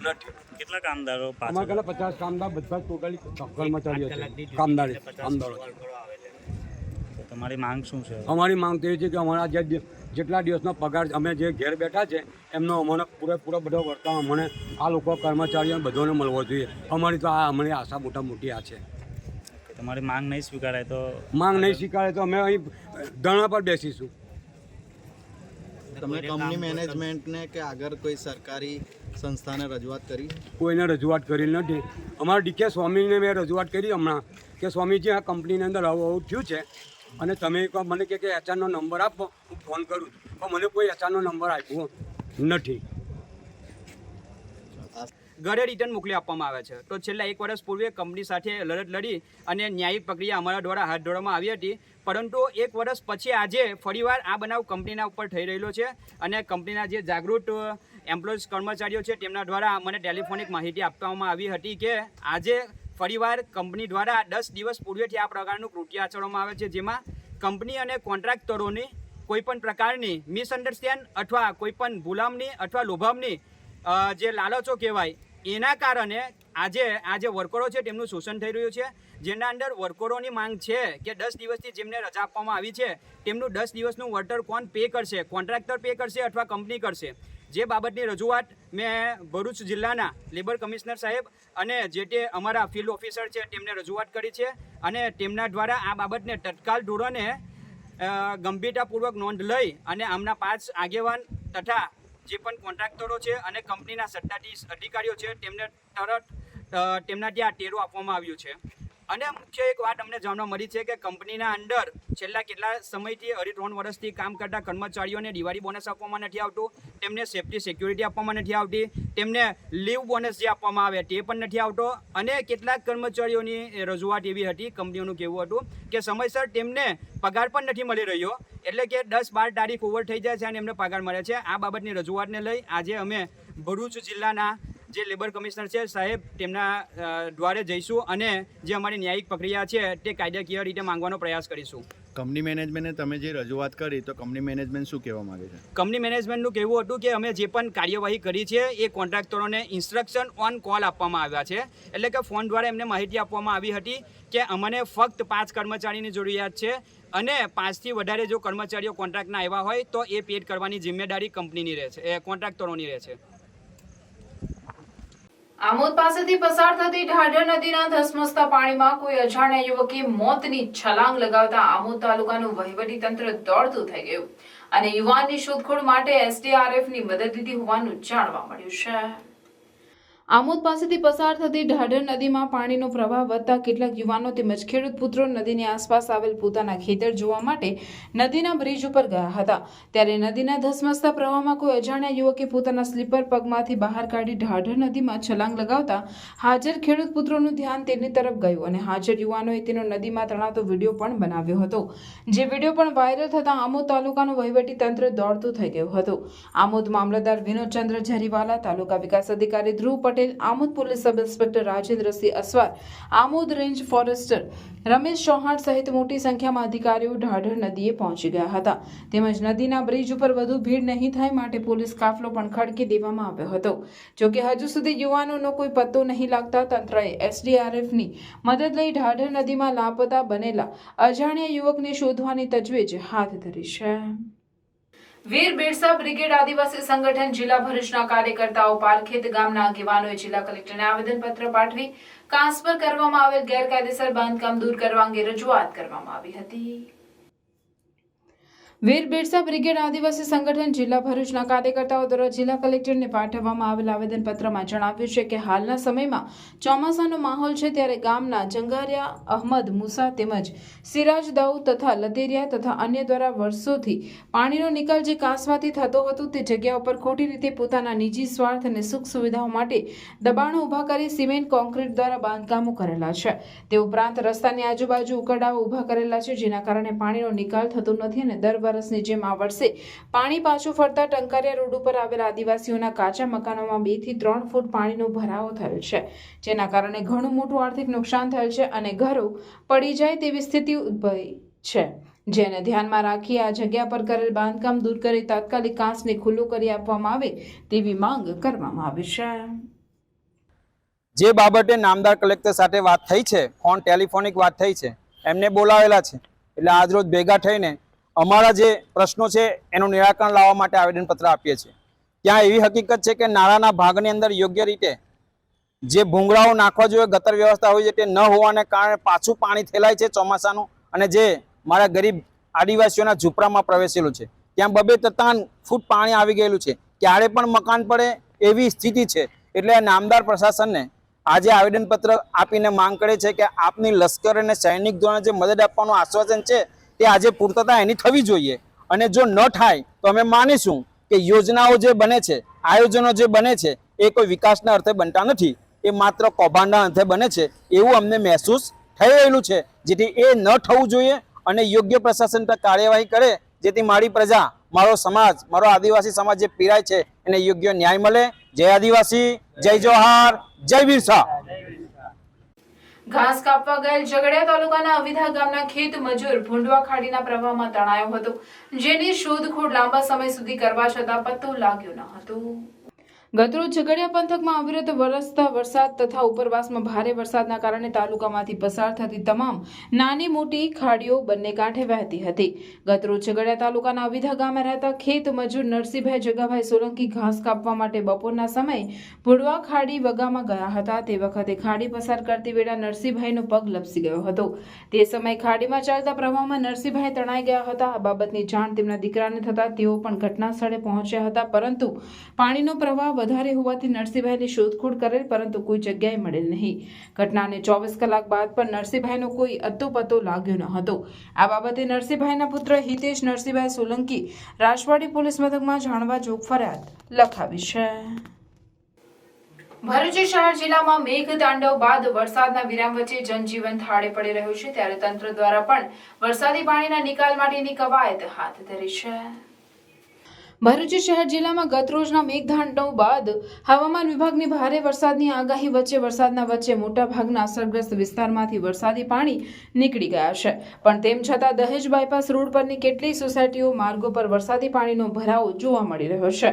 નથી. કેટલા કામદારો? અમારા કલા 50 કામદાર, બધા ટોટલી કર્મચારીઓ છે. કામદારો તમારી માંગ શું છે? અમારી માંગ તો એ છે કે અમારા જેટલા દિવસનો પગાર અમે જે ઘેર બેઠા છે એમનો અમને પૂરેપૂરો બધો વર્તાવ અમને આ લોકો કર્મચારીઓને બધાને મળવો જોઈએ. અમારી તો આ અમારી આશા મોટી આ છે. તમારી માંગ નહીં સ્વીકારાય તો? માંગ નહીં સ્વીકારે તો અમે અહીં ધરણા પર બેસીશું. તમે કંપની મેનેજમેન્ટને કે આગળ કોઈ સરકારી સંસ્થાને રજૂઆત કરી? કોઈને રજૂઆત કરી નથી. અમારા ડીકે સ્વામીને મેં રજૂઆત કરી હમણાં કે સ્વામીજી આ કંપનીની અંદર આવું થયું છે અને તમે મને કે એચઆરનો નંબર આપો, હું ફોન કરું. પણ મને કોઈ એચઆરનો નંબર આપ્યો નથી. ઘરે રિટર્ન મોકલી આપવામાં આવે છે. તો છેલ્લા 1 વર્ષ પૂર્વે કંપની સાથે લડત લડી અને ન્યાયિક પ્રક્રિયા અમારા દ્વારા હાથ ધરવામાં આવી હતી, પરંતુ 1 વર્ષ પછી આજે ફરીવાર આ બનાવ કંપનીના ઉપર થઈ રહેલો છે અને કંપનીના જે જાગૃત એમ્પ્લોઈઝ કર્મચારીઓ છે તેમના દ્વારા મને ટેલિફોનિક માહિતી આપવામાં આવી હતી કે આજે ફરીવાર કંપની દ્વારા 10 દિવસ પૂર્વેથી આ પ્રકારનું કૃત્ય આચરવામાં આવે છે, જેમાં કંપની અને કોન્ટ્રાક્ટરોની કોઈપણ પ્રકારની મિસઅન્ડરસ્ટેન્ડ અથવા કોઈપણ ગુલામની અથવા લોભામની જે લાલચો કહેવાય એના કારણે આ જે વર્કરો છે તેમનું શોષણ થઈ રહ્યું છે, જેના અંદર વર્કરોની માંગ છે કે 10 દિવસથી જેમને રજા આપવામાં આવી છે તેમનું 10 દિવસનું વળતર કોણ પે કરશે, કોન્ટ્રાક્ટર પે કરશે અથવા કંપની કરશે? જે બાબતની રજૂઆત મેં ભરૂચ જિલ્લાના લેબર કમિશનર સાહેબ અને જે તે અમારા ફિલ્ડ ઓફિસર છે તેમને રજૂઆત કરી છે અને તેમના દ્વારા આ બાબતને તત્કાલ ધોરણે ગંભીરતાપૂર્વક નોંધ લઈ અને આમના 5 આગેવાન તથા જે પણ કોન્ટ્રાક્ટરો છે અને કંપનીના સત્તાધીશ અધિકારીઓ છે તેમને તરત તેમના ત્યાં ટેરો આપવામાં આવ્યું છે. અને મુખ્ય એક વાત અમને જાણવા મળી છે કે કંપનીના અંદર છેલ્લા કેટલા સમયથી 2.5 વર્ષથી કામ કરતા કર્મચારીઓને દિવાળી બોનસ આપવામાં નથી આવતું, તેમને સેફ્ટી સિક્યુરિટી આપવામાં નથી આવતી, તેમને લીવ બોનસ જે આપવામાં આવે તે પણ નથી આવતો. અને કેટલાક કર્મચારીઓની રજૂઆત એવી હતી, કંપનીઓનું કહેવું હતું કે સમયસર તેમને પગાર પણ નથી મળી રહ્યો, એટલે કે 10-12 તારીખ ઓવર થઈ જાય છે અને એમને પગાર મળે છે. આ બાબતની રજૂઆતને લઈ આજે અમે ભરૂચ જિલ્લાના જે લેબર કમિશનર છે સાહેબ તેમના દ્વારે જઈશું અને જે અમારી ન્યાયિક પ્રક્રિયા છે તે કાયદાકીય રીતે માંગવાનો પ્રયાસ કરીશું. કંપની મેનેજમેન્ટને તમે જે રજૂઆત કરી તો કંપની મેનેજમેન્ટ શું કહેવા માંગે છે? કંપની મેનેજમેન્ટનું કહેવું હતું કે અમે જે પણ કાર્યવાહી કરી છે એ કોન્ટ્રાક્ટરોને ઇન્સ્ટ્રક્શન ઓન કોલ આપવામાં આવ્યા છે, એટલે કે ફોન દ્વારા એમને માહિતી આપવામાં આવી હતી કે અમને ફક્ત 5 કર્મચારીની જરૂરિયાત છે અને 5થી વધારે જો કર્મચારીઓ કોન્ટ્રાક્ટના આવ્યા હોય તો એ પેડ કરવાની જિમ્મેદારી કંપનીની રહે છે, કોન્ટ્રાક્ટરોની રહે છે. આમોદ પાસેથી પસાર થતી ઢાઢર નદીના ધસમસતા પાણીમાં કોઈ અજાણ્યા યુવકે મોતની છલાંગ લગાવતા આમોદ તાલુકાનું વહીવટી તંત્ર દોડતું થઈ ગયું અને યુવાનની શોધખોળ માટે એસડીઆરએફની મદદ લીધી હોવાનું જાણવા મળ્યું છે. આમોદ પાસેથી પસાર થતી ઢાઢર નદીમાં પાણીનો પ્રવાહ વધતા કેટલાક યુવાનો તેમજ ખેડૂત પુત્રો નદીની આસપાસ આવેલ પોતાના ખેતર જોવા માટે નદીના બ્રિજ ઉપર ગયા હતા. ત્યારે નદીના ધસમસતા પ્રવાહમાં કોઈ અજાણ્યા યુવકે પોતાના સ્લીપર પગમાંથી બહાર કાઢી ઢાઢર નદીમાં છલાંગ લગાવતા હાજર ખેડૂત પુત્રોનું ધ્યાન તેની તરફ ગયું અને હાજર યુવાનોએ તેનો નદીમાં તણાતો વિડીયો પણ બનાવ્યો હતો, જે વિડીયો પણ વાયરલ થતા આમોદ તાલુકાનું વહીવટી તંત્ર દોડતું થઈ ગયું હતું. આમોદ મામલતદાર વિનોદચંદ્ર ઝરીવાલા, તાલુકા વિકાસ અધિકારી Dhruv Patel, Amod police sub inspector Rajendrasinh Aswar, Amod range forester Ramesh Chauhan સહિત મોટી સંખ્યામાં અધિકારીઓ ઢાઢર નદીએ પહોંચી ગયા હતા. તેમજ નદીના બ્રિજ ઉપર વધુ ભીડ નહીં થાય માટે પોલીસ કાફલો પણ ખડકી દેવામાં આવ્યો હતો. જોકે હજુ સુધી યુવાનોનો કોઈ પત્તો નહીં લાગતા તંત્રએ એસડીઆરએફની મદદ લઈ ઢાઢર નદીમાં લાપતા બનેલા અજાણ્યા યુવકને શોધવાની તજવીજ હાથ ધરી છે. વીર બિરસા બ્રિગેડ આદિવાસી સંગઠન જિલ્લા ભરૂચના કાર્યકર્તાઓ પાલખેત ગામના આગેવાનોએ જિલ્લા કલેક્ટરને આવેદનપત્ર પાઠવી કાંસ પર કરવામાં આવેલ ગેરકાયદેસર બાંધકામ દૂર કરવા અંગે રજૂઆત કરવામાં આવી હતી. વીર બિરસા બ્રિગેડ આદિવાસી સંગઠન જિલ્લા ભરૂચના કાર્યકર્તાઓ દ્વારા જિલ્લા કલેક્ટરને પાઠવવામાં આવેલ આવેદનપત્રમાં જણાવ્યું છે કે હાલના સમયમાં ચોમાસાનો માહોલ છે, ત્યારે ગામના જંગારિયા અહમદ મુસા તેમજ સિરાજ દાઉદ તથા લતેરિયા તથા અન્ય દ્વારા વર્ષોથી પાણીનો નિકાલ જે કાંસમાંથી થતો હતો તે જગ્યા ઉપર ખોટી રીતે પોતાના નિજી સ્વાર્થ અને સુખ સુવિધાઓ માટે દબાણો ઊભા કરી સિમેન્ટ કોન્ક્રીટ દ્વારા બાંધકામો કરેલા છે. તે ઉપરાંત રસ્તાની આજુબાજુ ઉકરડાઓ ઊભા કરેલા છે, જેના કારણે પાણીનો નિકાલ થતો નથી અને દર વર્ષની જેમ આ વર્ષે પાણી પાછું ફરતા ટંકારિયા રોડ ઉપર આવેલા આદિવાસીઓના કાચા મકાનોમાં 2 થી 3 ફૂટ પાણીનો ભરાવો થયેલ છે, જેના કારણે ઘણું મોટું આર્થિક નુકસાન થયેલ છે અને ઘરો પડી જાય તેવી સ્થિતિ ઉદ્ભવી છે, જેને ધ્યાનમાં રાખી આ જગ્યા પર કરેલ બાંધકામ દૂર કરી તાત્કાલિક કાંસને ખુલ્લું કરી આપવામાં આવે તેવી માંગ કરવામાં આવી છે. જે બાબતે નામદાર કલેક્ટર સાથે વાત થઈ છે, ફોન ટેલિફોનિક વાત થઈ છે, એમને બોલાવેલા છે, એટલે આજરોજ ભેગા થઈને અમારા જે પ્રશ્નો છે એનું નિરાકરણ લાવવા માટે આવેદનપત્ર આપીએ છીએ. ત્યાં એવી હકીકત છે કે નાળાના ભાગની અંદર યોગ્ય રીતે જે ભૂંગળાઓ નાખવા જોઈએ, ગટર વ્યવસ્થા હોય છે, તે ન હોવાને કારણે પાછું પાણી ફેલાય છે ચોમાસાનું અને જે મારા ગરીબ આદિવાસીઓના ઝૂંપડામાં પ્રવેશેલું છે. ત્યાં 2-3 ફૂટ પાણી આવી ગયેલું છે, ક્યારે પણ મકાન પડે એવી સ્થિતિ છે. એટલે નામદાર પ્રશાસનને આજે આવેદનપત્ર આપીને માંગ કરે છે કે આપની લશ્કર અને સૈનિક દ્વારા જે મદદ આપવાનું આશ્વાસન છે તે આજે પૂર્તતા એની થવી જોઈએ અને જો ન થાય તો અમે માનીશું કે યોજનાઓ જે બને છે, આયોજનો જે બને છે એ કોઈ વિકાસના અર્થે બનતા નથી, એ માત્ર કૌભાંડના અર્થે બને છે એવું અમને મહેસૂસ થઈ રહેલું છે. જેથી એ ન થવું જોઈએ અને યોગ્ય પ્રશાસન પર કાર્યવાહી કરે, જેથી મારી પ્રજા, મારો સમાજ, મારો આદિવાસી સમાજ જે પીડાય છે એને યોગ્ય ન્યાય મળે. જય આદિવાસી, જય જોહાર, જય બિરસા. ઘાસ કાપવા ગયેલ ઝઘડિયા તાલુકાના અવિધા ગામના ખેત મજૂર ભૂંડવા ખાડીના પ્રવાહમાં તણાયો હતો, જેની શોધખોળ લાંબા સમય સુધી કરવા છતાં પત્તો લાગ્યો ન હતો. ગતરોજ ઝઘડિયા પંથકમાં અવિરત વરસતા વરસાદ તથા ઉપરવાસમાં ભારે વરસાદના કારણે તાલુકામાંથી પસાર થતી તમામ નાની મોટી ખાડીઓ બંને કાંઠે વહેતી હતી. ગતરોજ ઝઘડિયા તાલુકાના અવિધા ગામે રહેતા ખેત મજૂર નરસિંહભાઈ જગાભાઈ સોલંકી ઘાસ કાપવા માટે બપોરના સમયે ભૂંડવા ખાડી વગામાં ગયા હતા. તે વખતે ખાડી પસાર કરતી વેળા નરસિંહભાઈનો પગ લપસી ગયો હતો. તે સમયે ખાડીમાં ચાલતા પ્રવાહમાં નરસિંહભાઈ તણાઈ ગયા હતા. આ બાબતની જાણ તેમના દીકરાને થતા તેઓ પણ ઘટના સ્થળે પહોંચ્યા હતા, પરંતુ પાણીનો પ્રવાહ વધારે હોવાથી નરસિંહભાઈની શોધખોળ કરેલ, પરંતુ કોઈ જગ્યાએ મળેલ નહીં. ઘટનાને 24 કલાક બાદ પણ નરસિંહભાઈનો કોઈ અતો પતો લાગ્યો ન હતો. આ બાબતે નરસિંહભાઈના પુત્ર હિતેશ નરસિંહભાઈ સોલંકી રાજવાડી પોલીસ મથકમાં જાણવા જોગ ફરિયાદ લખાવી છે. ભરૂચ શહેર જિલ્લામાં મેઘ તાંડવ બાદ વરસાદના વિરામ વચ્ચે જનજીવન થાળે પડી રહ્યું છે, ત્યારે તંત્ર દ્વારા પણ વરસાદી પાણીના નિકાલ માટેની કવાયત હાથ ધરી છે. ભરૂચ શહેર જિલ્લામાં ગતરોજના મેઘતાંડવ બાદ હવામાન વિભાગની ભારે વરસાદની આગાહી વચ્ચે વરસાદના વચ્ચે મોટાભાગના અસરગ્રસ્ત વિસ્તારમાંથી વરસાદી પાણી નીકળી ગયા છે, પણ તેમ છતાં દહેજ બાયપાસ રોડ પરની કેટલીક સોસાયટીઓ માર્ગો પર વરસાદી પાણીનો ભરાવો જોવા મળી રહ્યો છે.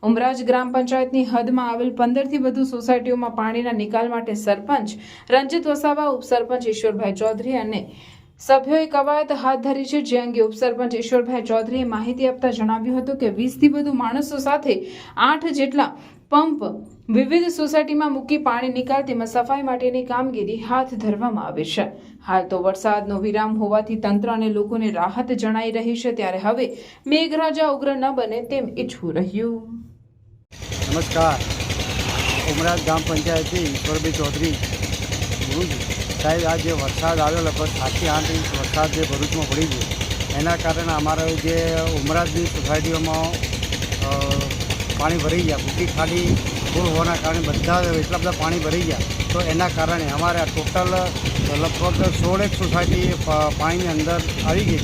ઉમરાજ ગ્રામ પંચાયતની હદમાં આવેલ 15થી વધુ સોસાયટીઓમાં પાણીના નિકાલ માટે સરપંચ રંજીત વસાવા, ઉપસરપંચ ઈશ્વરભાઈ ચૌધરી અને સભ્યોએ કવાયત હાથ ધરી છે, જે અંગે ઉપસરપંચ ઈશ્વરભાઈ ચૌધરીએ માહિતી આપતા જણાવ્યું હતું કે 20થી વધુ માણસો સાથે 8 જેટલા પંપ વિવિધ સોસાયટીમાં મૂકી પાણી નિકાલ તેમજ સફાઈ માટેની કામગીરી હાથ ધરવામાં આવી છે. હાલ તો વરસાદનો વિરામ હોવાથી તંત્ર અને લોકોને રાહત જણાઈ રહી છે, ત્યારે હવે મેઘરાજા ઉગ્ર ન બને તેમ ઈચ્છવું રહ્યું. નમસ્કાર, ઉમરાજ ગ્રામ પંચાયતથી ઈશ્વરભાઈ ચૌધરી બોલું છું. સાહેબ, આ જે વરસાદ આવ્યો લગભગ 7 થી 8 ઇંચ વરસાદ જે ભરૂચમાં પડી ગયો, એના કારણે અમારા જે ઉમરાજની સોસાયટીઓમાં પાણી ભરાઈ ગયા. મોટી ખાડી ફૂલ હોવાના કારણે બધા એટલા બધા પાણી ભરાઈ ગયા, તો એના કારણે અમારે આ ટોટલ લગભગ 16 સોસાયટી પાણીની અંદર આવી ગઈ.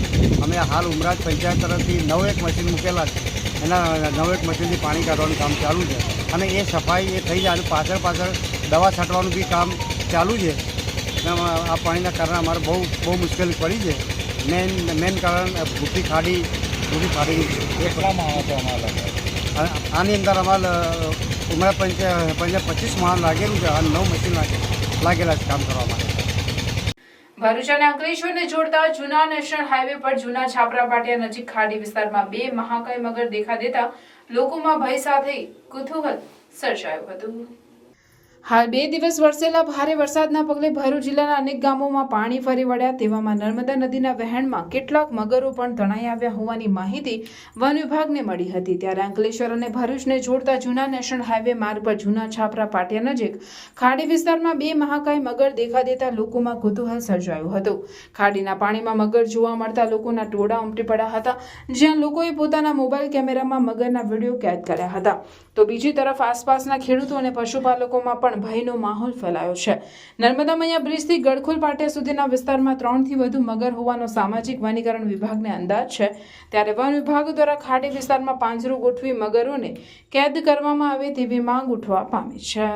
અમે હાલ ઉમરાજ પંચાયત તરફથી 9 મશીન મૂકેલા છે, એના 9 મશીનથી પાણી કાઢવાનું કામ ચાલુ છે, અને એ સફાઈ એ થઈ જાય અને પાછળ દવા છાંટવાનું બી કામ ચાલુ છે. આ પાણીના કારણે અમારે બહુ મુશ્કેલી પડી છે. મેન કારણ મોટી ખાડી કેટલા માણસો અમારા આની અંદર અમારે ઉમરા પંચાયત 25 માણસ લાગેલું છે અને 9 મશીન લાગેલા છે કામ કરવા માટે. ભરૂચ અને અંકલેશ્વરને જોડતા જૂના નેશનલ હાઈવે પર જૂના છાપરા પાટિયા નજીક ખાડી વિસ્તારમાં 2 મહાકાય મગર દેખા દેતા લોકોમાં ભય સાથે કુતૂહલ સર્જાયું હતું. હાલ 2 દિવસ વરસેલા ભારે વરસાદના પગલે ભરૂચ જિલ્લાના અનેક ગામોમાં પાણી ફરી વળ્યા. તેવામાં નર્મદા નદીના વહેણમાં કેટલાક મગરો પણ તણાઈ આવ્યા હોવાની માહિતી વન વિભાગને મળી હતી. ત્યારે અંકલેશ્વર અને ભરૂચને જોડતા જૂના નેશનલ હાઈવે માર્ગ પર જૂના છાપરા પાટિયા નજીક ખાડી વિસ્તારમાં 2 મહાકાય મગર દેખા દેતા લોકોમાં કુતૂહલ સર્જાયું હતું. ખાડીના પાણીમાં મગર જોવા મળતા લોકોના ટોળા ઉમટી પડ્યા હતા, જ્યાં લોકોએ પોતાના મોબાઈલ કેમેરામાં મગરના વિડીયો કેદ કર્યા હતા. તો બીજી તરફ આસપાસના ખેડૂતો અને પશુપાલકોમાં પણ ભયનો માહોલ ફેલાયો છે. નર્મદા મૈયા બ્રિજથી ગડખોલ પાટિયા સુધીના વિસ્તારમાં 3થી વધુ મગર હોવાનો સામાજિક વનીકરણ વિભાગને અંદાજ છે. ત્યારે વન વિભાગ દ્વારા ખાડી વિસ્તારમાં પાંજરું ગોઠવી મગરોને કેદ કરવામાં આવે તેવી માંગ ઉઠવા પામી છે.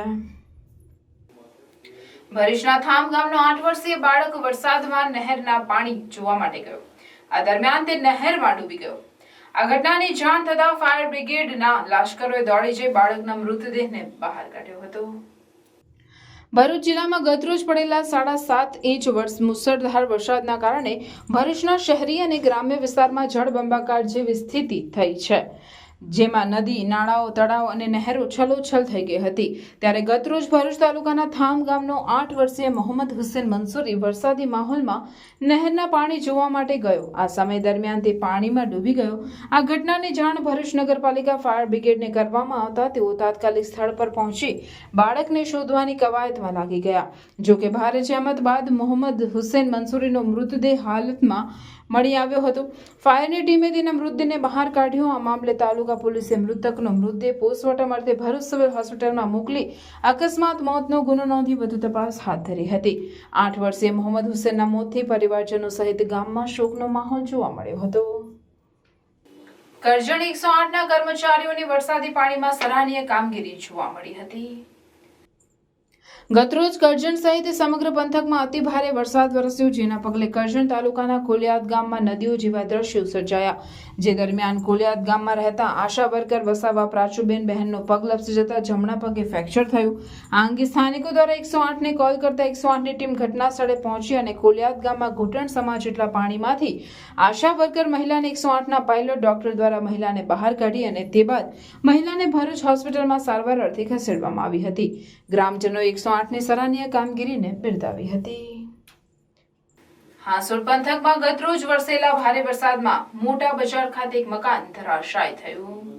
ભરૂચના થામ ગામનો 8 વર્ષીય બાળક વરસાદમાં નહેરના પાણી જોવા માટે ગયો. આ દરમિયાન તે નહેરમાં ડૂબી ગયો. આ ઘટનાની જાણ થતાં ફાયર બ્રિગેડના લાશ્કરોએ દોડી જઈ બાળકના મૃતદેહને બહાર કાઢ્યો હતો. ભરૂચ જિલ્લામાં ગતરોજ પડેલા 7.5 ઇંચ મુસળધાર વરસાદના કારણે ભરૂચના શહેરી અને ગ્રામ્ય વિસ્તારમાં જળબંબાકાર જેવી સ્થિતિ થઈ છે, જેમાં નદી, નાળાઓ, તળાવ અને નહેરો છલોછલ થઈ ગઈ હતી. ત્યારે ગતરોજ ભરૂચ તાલુકાના થામ ગામનો 8 વર્ષીય મોહમ્મદ હુસેન મંસૂરી વરસાદી માહોલમાં નહેરના પાણી જોવા માટે ગયો. આ સમય દરમિયાન તે પાણીમાં ડૂબી ગયો. આ ઘટનાની જાણ ભરૂચ નગરપાલિકા ફાયર બ્રિગેડને કરવામાં આવતા તેઓ તાત્કાલિક સ્થળ પર પહોંચી બાળકને શોધવાની કવાયતમાં લાગી ગયા. જોકે ભારે જહેમત બાદ મોહમ્મદ હુસેન મંસૂરીનો મૃતદેહ હાલતમાં મળી આવ્યો હતો. ફાયરની ટીમે તેના મૃતદેહને બહાર કાઢ્યો. આ મામલે તાલુકા પોલીસે મૃતકનો મૃતદેહ પોસ્ટમોર્ટમ અર્થે ભરૂચ સિવિલ હોસ્પિટલમાં મોકલી અકસ્માત મોતનો ગુનો નોંધી વધુ તપાસ હાથ ધરી હતી. 8 વર્ષીય મોહમ્મદ હુસેનના મોતથી પરિવારજનો સહિત ગામમાં શોકનો માહોલ જોવા મળ્યો હતો. કરજણ 108ના કર્મચારીઓની વરસાદી પાણીમાં સરાહનીય કામગીરી જોવા મળી હતી. ગતરોજ કરજણ સહિત સમગ્ર પંથકમાં અતિ ભારે વરસાદ વરસ્યો, જેના પગલે કરજણ તાલુકાના કોલિયાદ ગામમાં નદીઓ જેવા દ્રશ્યો સર્જાયા. જે દરમિયાન કોલિયાદ ગામમાં રહેતા આશા વર્કર વસાવા પ્રાચુબેન બહેનનો પગ લપસી જતા જમણા પગે ફ્રેક્ચર થયું. આ અંગે સ્થાનિકો દ્વારા 108ને કોલ કરતા 108ની ટીમ ઘટના સ્થળે પહોંચી અને કોલિયાદ ગામમાં ઘૂંટણ સમા જેટલા પાણીમાંથી આશા વર્કર મહિલાને 108ના પાયલોટ ડોક્ટર દ્વારા મહિલાને બહાર કાઢી અને તે બાદ મહિલાને ભરૂચ હોસ્પિટલમાં સારવાર અર્થે ખસેડવામાં આવી હતી. ગ્રામજનોએ 108ની સરાહનીય કામગીરીને બિરદાવી હતી. હાંસોડ પંથકમાં ગતરોજ વરસેલા ભારે વરસાદમાં મોટા બજાર ખાતે એક મકાન ધરાશાયી થયું.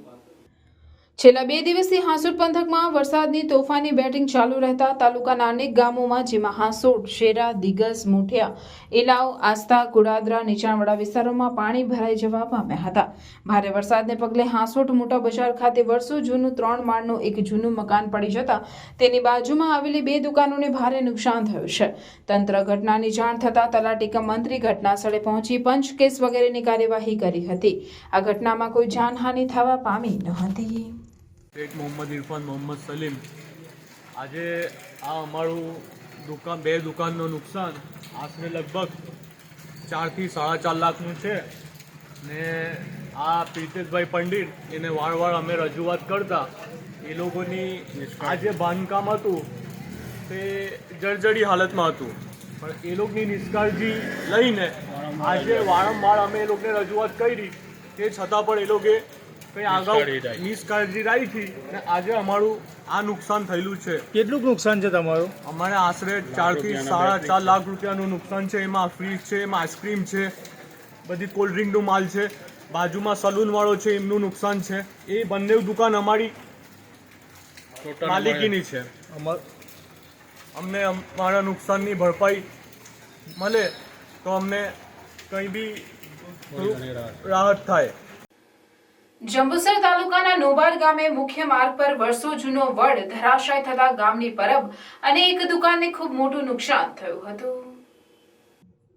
છેલ્લા 2 દિવસથી હાંસોડ પંથકમાં વરસાદની તોફાની બેટિંગ ચાલુ રહેતા તાલુકાના અનેક ગામોમાં જેમાં હાંસોડ, શેરા, દિગસ, મુઠિયા, ઇલાવ, આસ્થા, કુડાદરા, નીચાણવાળા વિસ્તારોમાં પાણી ભરાઈ જવા પામ્યા હતા. ભારે વરસાદને પગલે હાંસોડ મોટા બજાર ખાતે વર્ષો જૂનું 3 માળનું એક જૂનું મકાન પડી જતા તેની બાજુમાં આવેલી 2 દુકાનોને ભારે નુકસાન થયું છે. તંત્ર ઘટનાની જાણ થતાં તલાટી કમ મંત્રી ઘટના સ્થળે પહોંચી પંચ કેસ વગેરેની કાર્યવાહી કરી હતી. આ ઘટનામાં કોઈ જાનહાનિ થવા પામી ન હતી. શેખ મોહમ્મદ ઇરફાન મોહમ્મદ સલીમ. આજે આ અમારું બે દુકાનનું નુકસાન આશરે લગભગ 4 થી 4.5 લાખનું છે ને આ પ્રીતેશભાઈ પંડિત એને વારંવાર અમે રજૂઆત કરતા એ લોકોની આ જે બાંધકામ હતું તે જર્જરી હાલતમાં હતું, પણ એ લોકોની નિષ્કાળજી લઈને આજે વારંવાર અમે એ લોકોને રજૂઆત કરી તે છતાં પણ એ લોકોએ કંઈ આગળ નિષ્કાળજી રાખી અને આજે અમારું આ નુકસાન થયેલું છે. કેટલું નુકસાન છે તમારું? અમારે આશરે 4 થી 4.5 લાખ રૂપિયાનું નુકસાન છે. એમાં ફ્રીજ છે, એમાં આઈસ્ક્રીમ છે, બધી કોલ્ડ ડ્રિંકનો માલ છે, બાજુમાં સલૂનવાળો છે એમનું નુકસાન છે. એ બંને દુકાન અમારી માલિકીની છે. અમને અમારા નુકસાનની ભરપાઈ મળે તો અમને કંઈ બી રાહત થાય. જંબુસર તાલુકાના નોબાર ગામે મુખ્ય માર્ગ પર વર્ષો જૂનો વડ ધરાશાય થતા ગામની પરબ અને એક દુકાનને ખૂબ મોટું નુકસાન થયું હતું.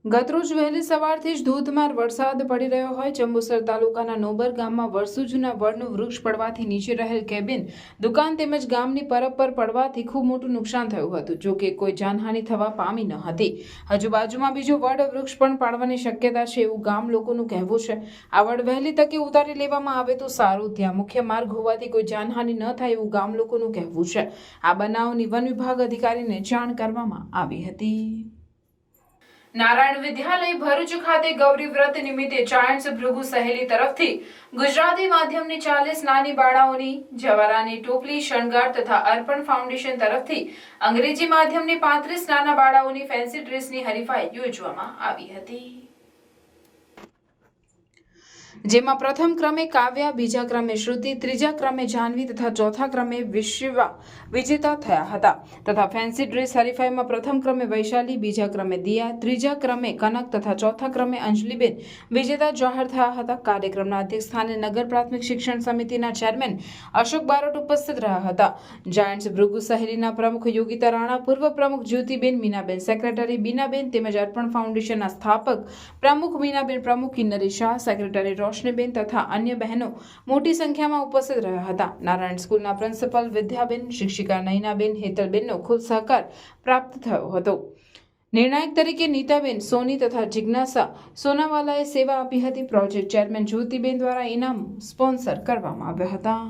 ગતરોજ વહેલી સવારથી જ ધોધમાર વરસાદ પડી રહ્યો હોય જંબુસર તાલુકાના નોબર ગામમાં વર્ષો જૂના વડનું વૃક્ષ પડવાથી નીચે રહેલ કેબિન, દુકાન તેમજ ગામની પરબ પર પડવાથી ખૂબ મોટું નુકસાન થયું હતું. જો કે કોઈ જાનહાનિ થવા પામી ન હતી. હજુ બાજુમાં બીજો વડ વૃક્ષ પણ પાડવાની શક્યતા છે એવું ગામ લોકોનું કહેવું છે. આ વડ વહેલી તકે ઉતારી લેવામાં આવે તો સારું. ત્યાં મુખ્ય માર્ગ હોવાથી કોઈ જાનહાનિ ન થાય એવું ગામ લોકોનું કહેવું છે. આ બનાવની વન વિભાગ અધિકારીને જાણ કરવામાં આવી હતી. નારાયણ વિદ્યાલય ભરૂચ ખાતે ગૌરી વ્રત નિમિત્તે જાયન્ટ્સ ભૃગુ સહેલી તરફથી ગુજરાતી માધ્યમની 40 નાની બાળાઓની જવારાની ટોપલી, શણગાર તથા અર્પણ ફાઉન્ડેશન તરફથી અંગ્રેજી માધ્યમની 35 નાના બાળાઓની ફેન્સી ડ્રેસની હરીફાઈ યોજવામાં આવી હતી. જેમાં પ્રથમ ક્રમે કાવ્યા, બીજા ક્રમે શ્રુતિ, ત્રીજા ક્રમે જાહ્નવી તથા ચોથા ક્રમે વિશ્વા વિજેતા થયા હતા. તથા ફેન્સી ડ્રેસ હરીફાઈમાં પ્રથમ ક્રમે વૈશાલી, બીજા ક્રમે દિયા, ત્રીજા ક્રમે કનક તથા ચોથા ક્રમે અંજલિબેન વિજેતા જાહેર થયા હતા. કાર્યક્રમના અધ્યક્ષ સ્થાને નગર પ્રાથમિક શિક્ષણ સમિતિના ચેરમેન અશોક બારોટ ઉપસ્થિત રહ્યા હતા. જાયન્ટ્સ ભૃગુ સહેલીના પ્રમુખ યોગિતા રાણા, પૂર્વ પ્રમુખ જ્યોતિબેન, મીનાબેન સેક્રેટરી બીનાબેન તેમજ અર્પણ ફાઉન્ડેશનના સ્થાપક પ્રમુખ મીનાબેન, પ્રમુખ કિન્નરી શાહ, સેક્રેટરી રોશનીબેન તથા અન્ય બહેનો મોટી સંખ્યામાં ઉપસ્થિત રહ્યા હતા. નારાયણ સ્કૂલના પ્રિન્સિપલ વિદ્યાબેન, શિક્ષિકા નયનાબેન, હેતલબેનનો ખૂબ સહકાર પ્રાપ્ત થયો હતો. નિર્ણાયક તરીકે નીતાબેન, સોની તથા જિજ્ઞાસા સોનાવાલાએ સેવા આપી હતી. પ્રોજેક્ટ ચેરમેન જ્યોતિબેન દ્વારા ઇનામ સ્પોન્સર કરવામાં આવ્યા હતા.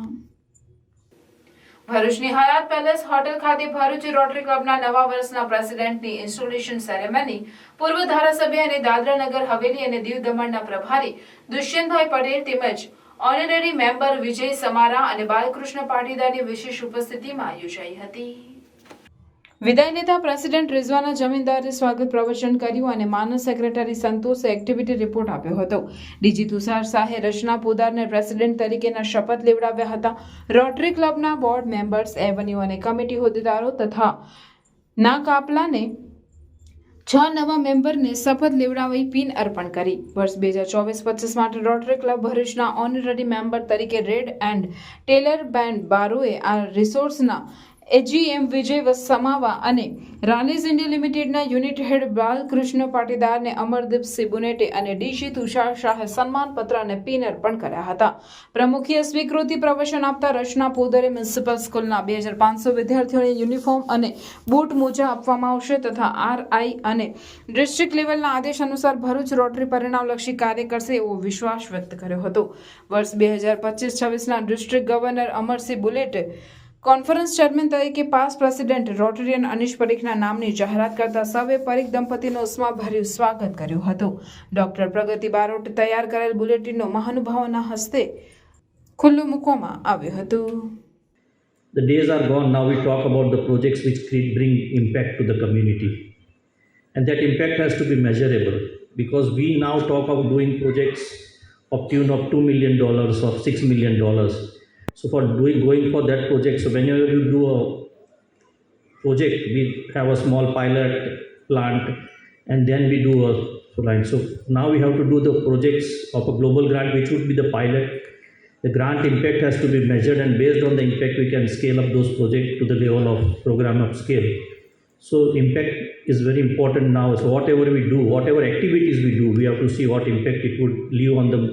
ભરૂચની હયાત પેલેસ હોટેલ ખાતે ભરૂચ રોટરી ક્લબના નવા વર્ષના પ્રેસિડેન્ટની ઇન્સ્ટોલેશન સેરેમની પૂર્વ ધારાસભ્ય અને દાદરા નગર હવેલી અને દીવ દમણના પ્રભારી દુષ્યંતભાઈ પટેલ તેમજ ઓનરરી મેમ્બર વિજય સમારા અને બાલકૃષ્ણ પાટીદારની વિશેષ ઉપસ્થિતિમાં યોજાઈ હતી. વિદાય લેતા પ્રેસિડેન્ટ રિઝવાના જમીનદારે સ્વાગત પ્રવચન કર્યું અને માનદ સેક્રેટરી સંતોષે એક્ટિવિટી રિપોર્ટ આપ્યો હતો. ડીજી તુષાર શાહે રચના પોદારને પ્રેસિડેન્ટ તરીકેના શપથ લેવડાવ્યા હતા. રોટરી ક્લબના બોર્ડ મેમ્બર્સ, એવન્યુ અને કમિટી હોદ્દેદારો તથા ના કાપલાને 6 નવા મેમ્બરને શપથ લેવડાવી પિન અર્પણ કરી. વર્ષ 2024-25 માટે રોટરી ક્લબ ભરૂચના ઓનરરી મેમ્બર તરીકે રેડ એન્ડ ટેલર બેન્ડ બારોએ આ રિસોર્સના એજીએમ વિજય વસાવા અને રાનીઝ ઇન્ડિયા લિમિટેડના યુનિટ હેડ બાલકૃષ્ણ પાટીદારને અમરદીપસિંહ બુનેટે અને ડીસી તુષાર શાહે સન્માનપત્ર અને પિન અર્પણ કર્યા હતા. પ્રમુખીય સ્વીકૃતિ પ્રવચન આપતા રચના પોદરે મ્યુનિસિપલ સ્કૂલના 2500 વિદ્યાર્થીઓને યુનિફોર્મ અને બૂટ મોજા આપવામાં આવશે તથા આરઆઈ અને ડિસ્ટ્રિક્ટ લેવલના આદેશ અનુસાર ભરૂચ રોટરી પરિણામલક્ષી કાર્ય કરશે એવો વિશ્વાસ વ્યક્ત કર્યો હતો. વર્ષ 2025-26ના ડિસ્ટ્રિક્ટ ગવર્નર અમરસિંહ બુલેટે કોન્ફરન્સ ચેરમેન તરીકે પાસ પ્રેસિડેન્ટ રોટરીયન અનિશ પરીખના નામની જાહેરાત કરતા સૌએ પરીખ દંપતીનું ઉષ્માભર્યું સ્વાગત કર્યું હતું. ડોક્ટર પ્રગતિ બારોટ તૈયાર કરેલ બુલેટિનનો મહાનુભાવોના હસ્તે ખુલ્લું મૂકવામાં આવ્યું હતું. The days are gone. Now we talk about the projects which bring impact to the community, and that impact has to be measurable, because we now talk of doing projects of tune of $2 million or $6 million. So for going for that project, so whenever you do a project, we have a small pilot plant and then we do a line. So now we have to do the projects of a global grant, which would be the pilot. The grant impact has to be measured, and based on the impact, we can scale up those projects to the level of program of scale. So impact is very important now. So whatever we do, whatever activities we do, we have to see what impact it would leave on the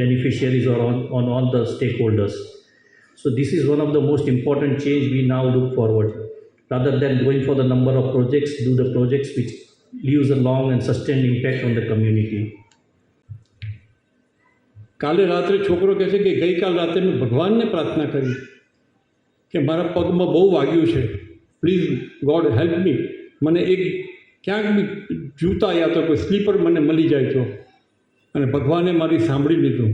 beneficiaries or on all the stakeholders. So this is one of the most important change we now look forward. Rather than going for the number of projects, do the projects which leaves a long and sustained impact on the community. કાલે રાત્રે છોકરો કહે છે કે ગઈકાલ રાત્રે મેં ભગવાનને પ્રાર્થના કરી કે મારા પગમાં બહુ વાગ્યું છે, પ્લીઝ ગોડ હેલ્પ મી, મને એક ક્યાંક બી જૂતા યા તો કોઈ સ્લીપર મને મળી જાય તો. અને ભગવાને મારી સાંભળી લીધું.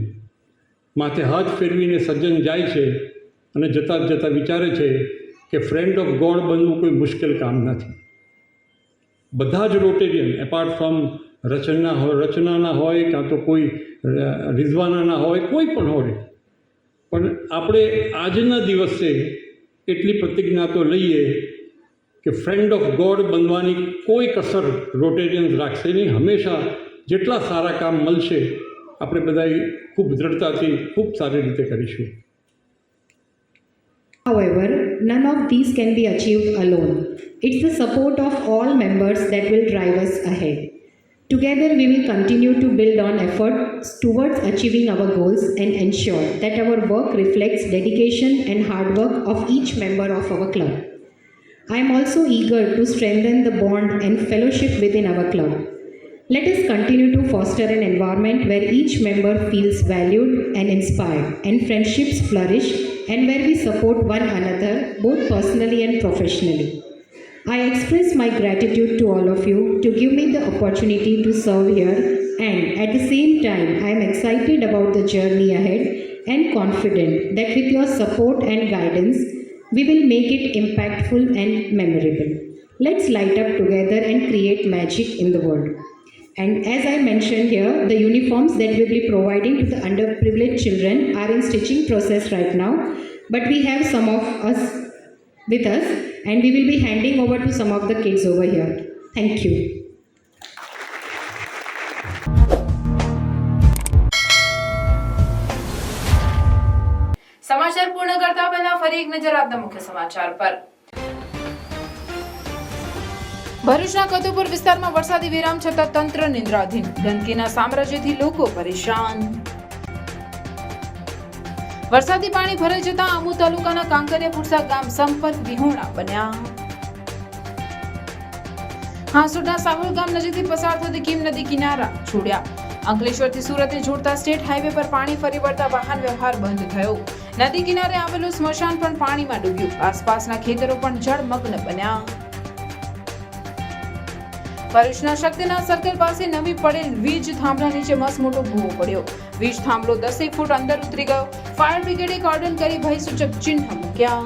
માથે હાથ ફેરવીને સજ્જન જાય છે અને જતાં જતાં વિચારે છે કે ફ્રેન્ડ ઓફ ગોડ બનવું કોઈ મુશ્કેલ કામ નથી. બધા જ રોટેરિયન એપાર્ટ ફ્રોમ રચનાના હોય કાં તો કોઈ રિઝવાનાના હોય, કોઈ પણ હોય, પણ આપણે આજના દિવસે એટલી પ્રતિજ્ઞા તો લઈએ કે ફ્રેન્ડ ઓફ ગોડ બનવાની કોઈ કસર રોટેરિયન્સ રાખશે નહીં. હંમેશા જેટલા સારા કામ મળશે આપણે બધાએ ખૂબ દ્રઢતાથી ખૂબ સારી રીતે કરીશું. However, none of these can be achieved alone. It's the support of all members that will drive us ahead. Together, we will continue to build on efforts towards achieving our goals and ensure that our work reflects dedication and hard work of each member of our club. I am also eager to strengthen the bond and fellowship within our club. Let us continue to foster an environment where each member feels valued and inspired, and friendships flourish, and where we support one another both personally and professionally. I express my gratitude to all of you to give me the opportunity to serve here, and at the same time I am excited about the journey ahead and confident that with your support and guidance we will make it impactful and memorable. Let's light up together and create magic in the world. And as I mentioned here, the uniforms that we will be providing to the underprivileged children are in stitching process right now, but we have some of us with us and we will be handing over to some of the kids over here. Thank you. સમાચાર પૂર્ણ કરતા પહેલા ફરી એક નજર આજના મુખ્ય સમાચાર પર. ભરૂચના કદુપુર વિસ્તારમાં વરસાદી વિરામ છતાં તંત્ર નિંદ્રાધીન. ગંદકીના સામ્રાજ્યથી લોકો પરેશાન. વરસાદી પાણી ભરાઈ જતા આમુ તાલુકાના કાંકરિયા ફુરસા ગામ સંપર્ક વિહોણા બન્યા. હાંસોડના સાહુલ ગામ નજીકથી પસાર થતી કીમ નદી કિનારા છોડ્યા. અંકલેશ્વરથી સુરતને જોડતા સ્ટેટ હાઈવે પર પાણી ફરી વળતા વાહન વ્યવહાર બંધ થયો. નદી કિનારે આવેલું સ્મશાન પણ પાણીમાં ડૂબ્યું. આસપાસના ખેતરો પણ જળમગ્ન બન્યા. ભરૂચના શક્તિનાથ સર્કલ પાસે નવી પડેલ વીજ થાંભલા નીચે મસમોટો ભૂવો પડ્યો. વીજ થાંભલો 10 ફૂટ અંદર ઉતરી ગયો. ફાયર બ્રિગેડે કોર્ડન કરી ભયસૂચક ચિહ્ન મૂક્યા.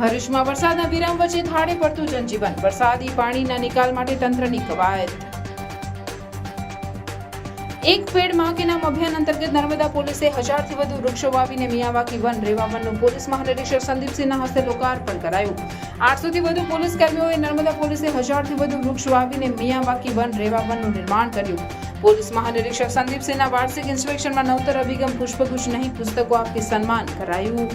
ભરૂચમાં વરસાદના વિરામ વચ્ચે થાળે પડતું જનજીવન. વરસાદી પાણીના નિકાલ માટે તંત્રની કવાયત. એક પેડ માં કે નામ અભિયાન અંતર્ગત નર્મદા પોલીસે 1000 થી વધુ વૃક્ષો વાવીને મિયાવાકી વન રેવા વનનું પોલીસ મહાનિરીક્ષક સંદીપસિંહના હસ્તે લોકાર્પણ કરાયું. 800 થી વધુ પોલીસ કર્મીઓએ નર્મદા પોલીસે 1000 થી વધુ વૃક્ષ વાવીને મિયાવાકી વન રેવા વનનું નિર્માણ કર્યું. પોલીસ મહાનિરીક્ષક સંદીપસિંહના વાર્ષિક ઇન્સ્પેક્શનમાં નવતર અભિગમ પુષ્પગુચ્છ નહીં પુસ્તકો આપી સન્માન કરાયું.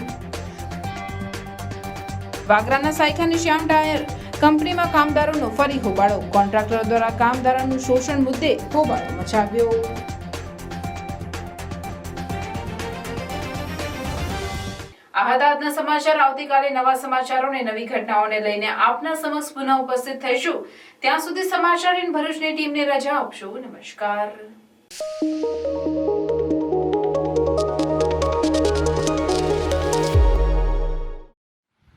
વાગરાના સાયખાની શ્યામ ટાયર કંપનીમાં કામદારોનો ફરી હોબાળો. કોન્ટ્રાક્ટરો દ્વારા કામદારોનું શોષણ મુદ્દે હોબાળો મચાવ્યો. આ હતા આજના સમાચાર. આવતીકાલે નવા સમાચારો અને નવી ઘટનાઓને લઈને આપના સમક્ષ પુનઃ ઉપસ્થિત થઈશું. ત્યાં સુધી સમાચાર ઇન ભરૂચની ટીમને રજા આપશો. નમસ્કાર.